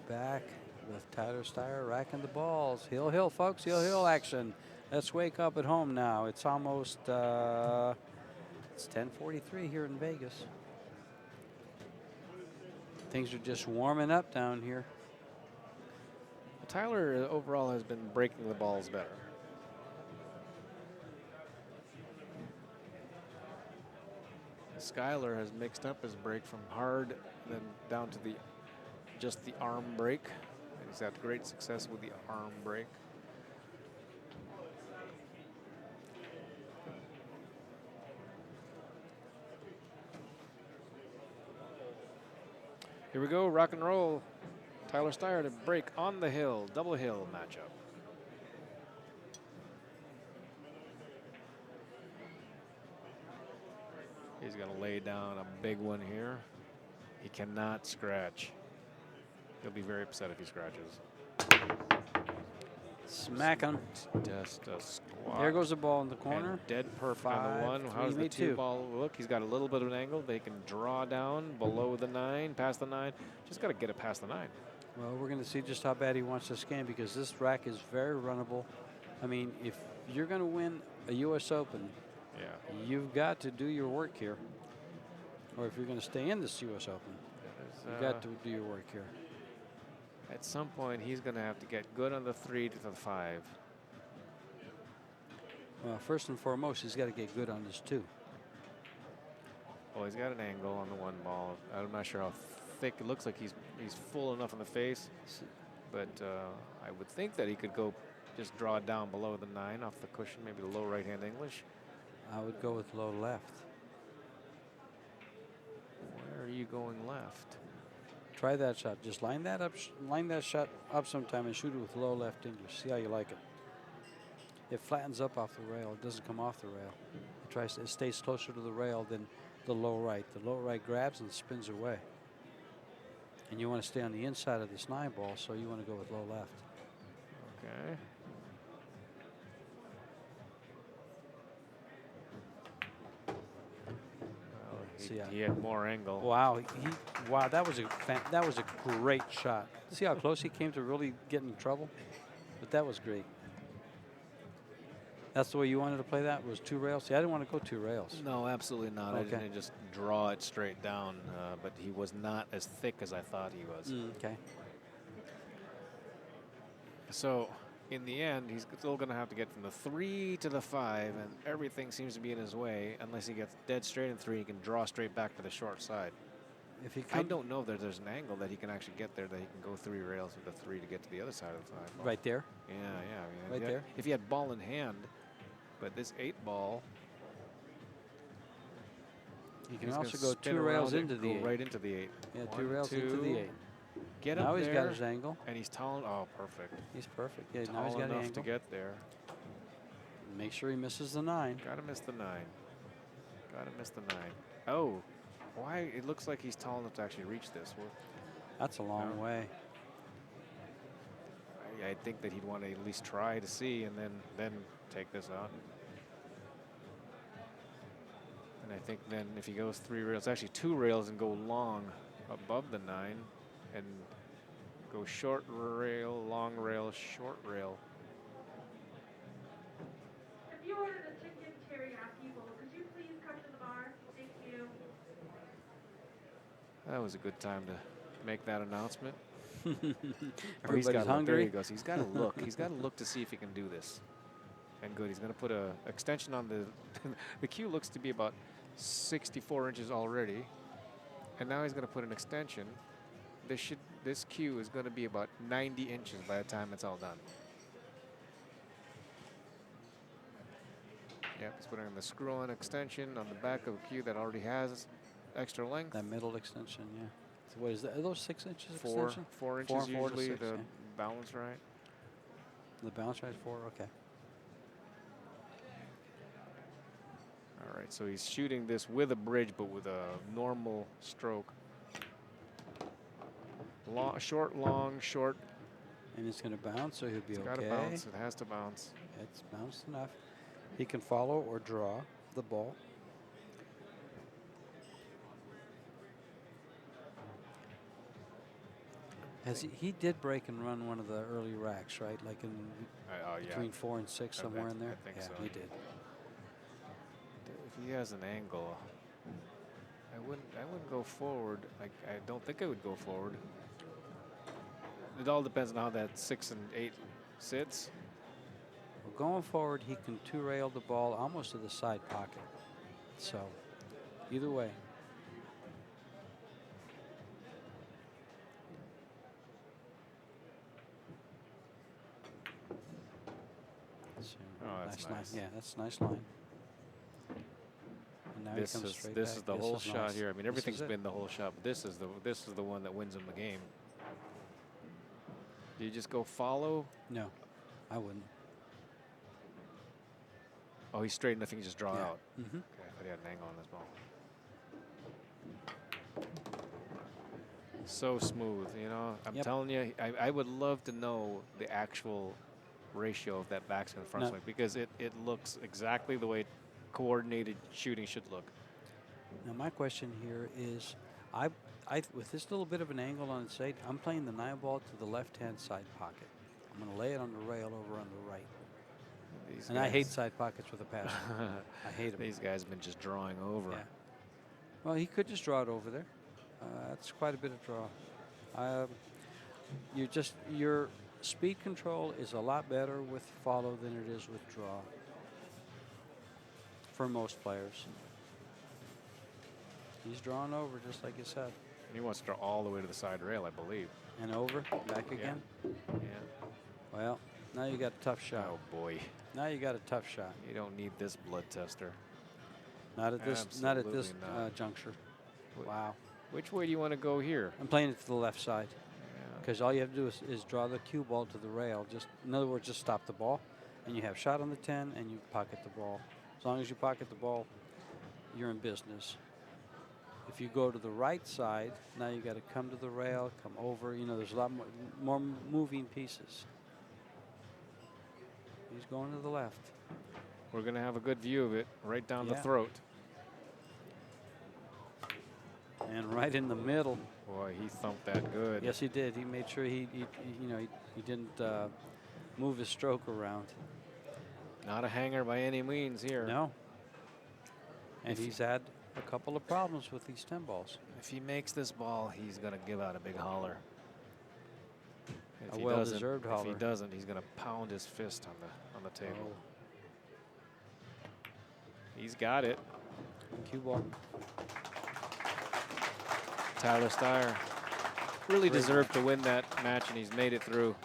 Back with Tyler Styer racking the balls. Hill, folks. Hill action. Let's wake up at home now. It's almost it's 10:43 here in Vegas. Things are just warming up down here. Tyler overall has been breaking the balls better. Skyler has mixed up his break from hard then down to just the arm break. And he's had great success with the arm break. Here we go, rock and roll. Tyler Styer to break on the hill, double hill matchup. He's going to lay down a big one here. He cannot scratch. He'll be very upset if he scratches. Smack him. Just a squat. There goes the ball in the corner. And dead perfect on the one. How's the two ball look? He's got a little bit of an angle. They can draw down below the 9, past the 9. Just got to get it past the 9. Well, we're going to see just how bad he wants this game because this rack is very runnable. I mean, if you're going to win a U.S. Open, you've got to do your work here. Or if you're going to stay in this U.S. Open, you've got to do your work here. At some point, he's going to have to get good on the 3 to the 5. Well, first and foremost, he's got to get good on this 2. Well, he's got an angle on the 1 ball. I'm not sure how thick. It looks like he's full enough in the face. But I would think that he could go just draw down below the 9 off the cushion, maybe the low right-hand English. I would go with low left. Where are you going left? Try that shot. Just line that up. Line that shot up sometime and shoot it with low left English. See how you like it. It flattens up off the rail. It doesn't come off the rail. It stays closer to the rail than the low right. The low right grabs and spins away. And you want to stay on the inside of this 9 ball, so you want to go with low left. Okay. See, he had more angle. wow, wow, that was a great shot. See how close he came to really getting in trouble? But that was great. That's the way you wanted to play that, was 2 rails? See, I didn't want to go 2 rails. No, absolutely not. I Okay. didn't just draw it straight down, but he was not as thick as I thought he was. Okay. So in the end, he's still going to have to get from the 3 to the 5, and everything seems to be in his way. Unless he gets dead straight in 3, he can draw straight back to the short side. If he I comes don't know if there's an angle that he can actually get there, that he can go 3 rails with the 3 to get to the other side of the 5 ball. right there, Yeah, yeah. I mean, Right there. If he had ball in hand, but this 8 ball, you can he's gonna also go spin 2 rails around it into and the go 8. right into the 8. Yeah, 2 1, rails into 2, the 8. Get Now him he's there, got his angle. and he's tall. Oh, perfect. He's perfect. Yeah, now Tall he's got an enough angle. to get there. Make sure he misses the 9. Gotta miss the 9. Gotta miss the 9. Oh, why? It looks like he's tall enough to actually reach this. Well, That's a long No. way. I think that he'd want to at least try to see, and then take this out. And I think then if he goes 3 rails, actually 2 rails, and go long above the 9, and go short rail, long rail, short rail. If you ordered a chicken teriyaki bowl, could you please come to the bar? Thank you. That was a good time to make that announcement. Oh, he's Everybody's gotta look. There hungry. he goes. He's got to look. He's got to look to see if he can do this. And good. He's going to put a extension on the. The cue looks to be about 64 inches already, and now he's going to put an extension. This cue is going to be about 90 inches by the time it's all done. Yep, he's putting the screw-on extension on the back of a cue that already has extra length. That middle extension, yeah. So what is that? Are those 6 inches 4 extension? 4 inches 4 to usually 6, the yeah. balance right. The balance right 4. Okay. All right, so he's shooting this with a bridge, but with a normal stroke. Long, short, long, short. And it's going to bounce, so he'll be It's okay. got to bounce. It has to bounce. It's bounced enough. He can follow or draw the ball. He did break and run one of the early racks, right? Like in Oh yeah. between 4 and 6, somewhere in there. I think yeah, so. he did. If he has an angle, I wouldn't go forward. I don't think I would go forward. It all depends on how that 6 and 8 sits. Well, going forward, he can 2-rail the ball almost to the side pocket. So, either way. So, Oh, that's nice. Yeah, that's a nice line. And now he This comes is straight this back. is the whole shot nice. here. I mean, This everything's is it. been the whole shot, but this is the one that wins him the game. Do you just go follow? No, I wouldn't. Oh, he's straight enough. He can just draw Yeah. out. Mm-hmm. Okay, I thought he had an angle on this ball. So smooth, you know. I'm Yep. telling you, I would love to know the actual ratio of that backswing and front No. swing, because it looks exactly the way coordinated shooting should look. Now my question here is, I with this little bit of an angle on its side, I'm playing the 9 ball to the left-hand side pocket. I'm going to lay it on the rail over on the right. These And I hate guys- side pockets with a passion. I hate them. These guys have been just drawing over. Yeah. Well, he could just draw it over there. That's quite a bit of draw. Your speed control is a lot better with follow than it is with draw. For most players. He's drawing over just like you said. He wants to draw all the way to the side rail, I believe. And over, back again. Yeah. Well, now you got a tough shot. Oh boy, Now you got a tough shot. you don't need this blood tester. Not at this Absolutely not. juncture. Wh- Wow. Which way do you want to go here? I'm playing it to the left side Yeah. because all you have to do is draw the cue ball to the rail. Just in other words, just stop the ball, and you have shot on the 10, and you pocket the ball. As long as you pocket the ball, you're in business. If you go to the right side, now you got to come to the rail, come over. You know, there's a lot more moving pieces. He's going to the left. We're going to have a good view of it right down the Yeah. throat. And right in the middle. Boy, he thumped that good. Yes, he did. He made sure he didn't move his stroke around. Not a hanger by any means here. No. And he's had a couple of problems with these 10 balls. If he makes this ball, he's going to give out a big holler. If A he well-deserved doesn't- holler. If he doesn't, he's going to pound his fist on the table. Oh. He's got it. Cue ball. Tyler Styer really Great deserved to win that match, and he's made it through.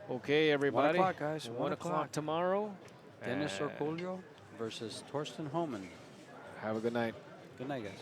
Okay, everybody. 1 o'clock, guys. 1 o'clock tomorrow. Dennis And Orculio versus Torsten Homan. have a good night. Good night, guys.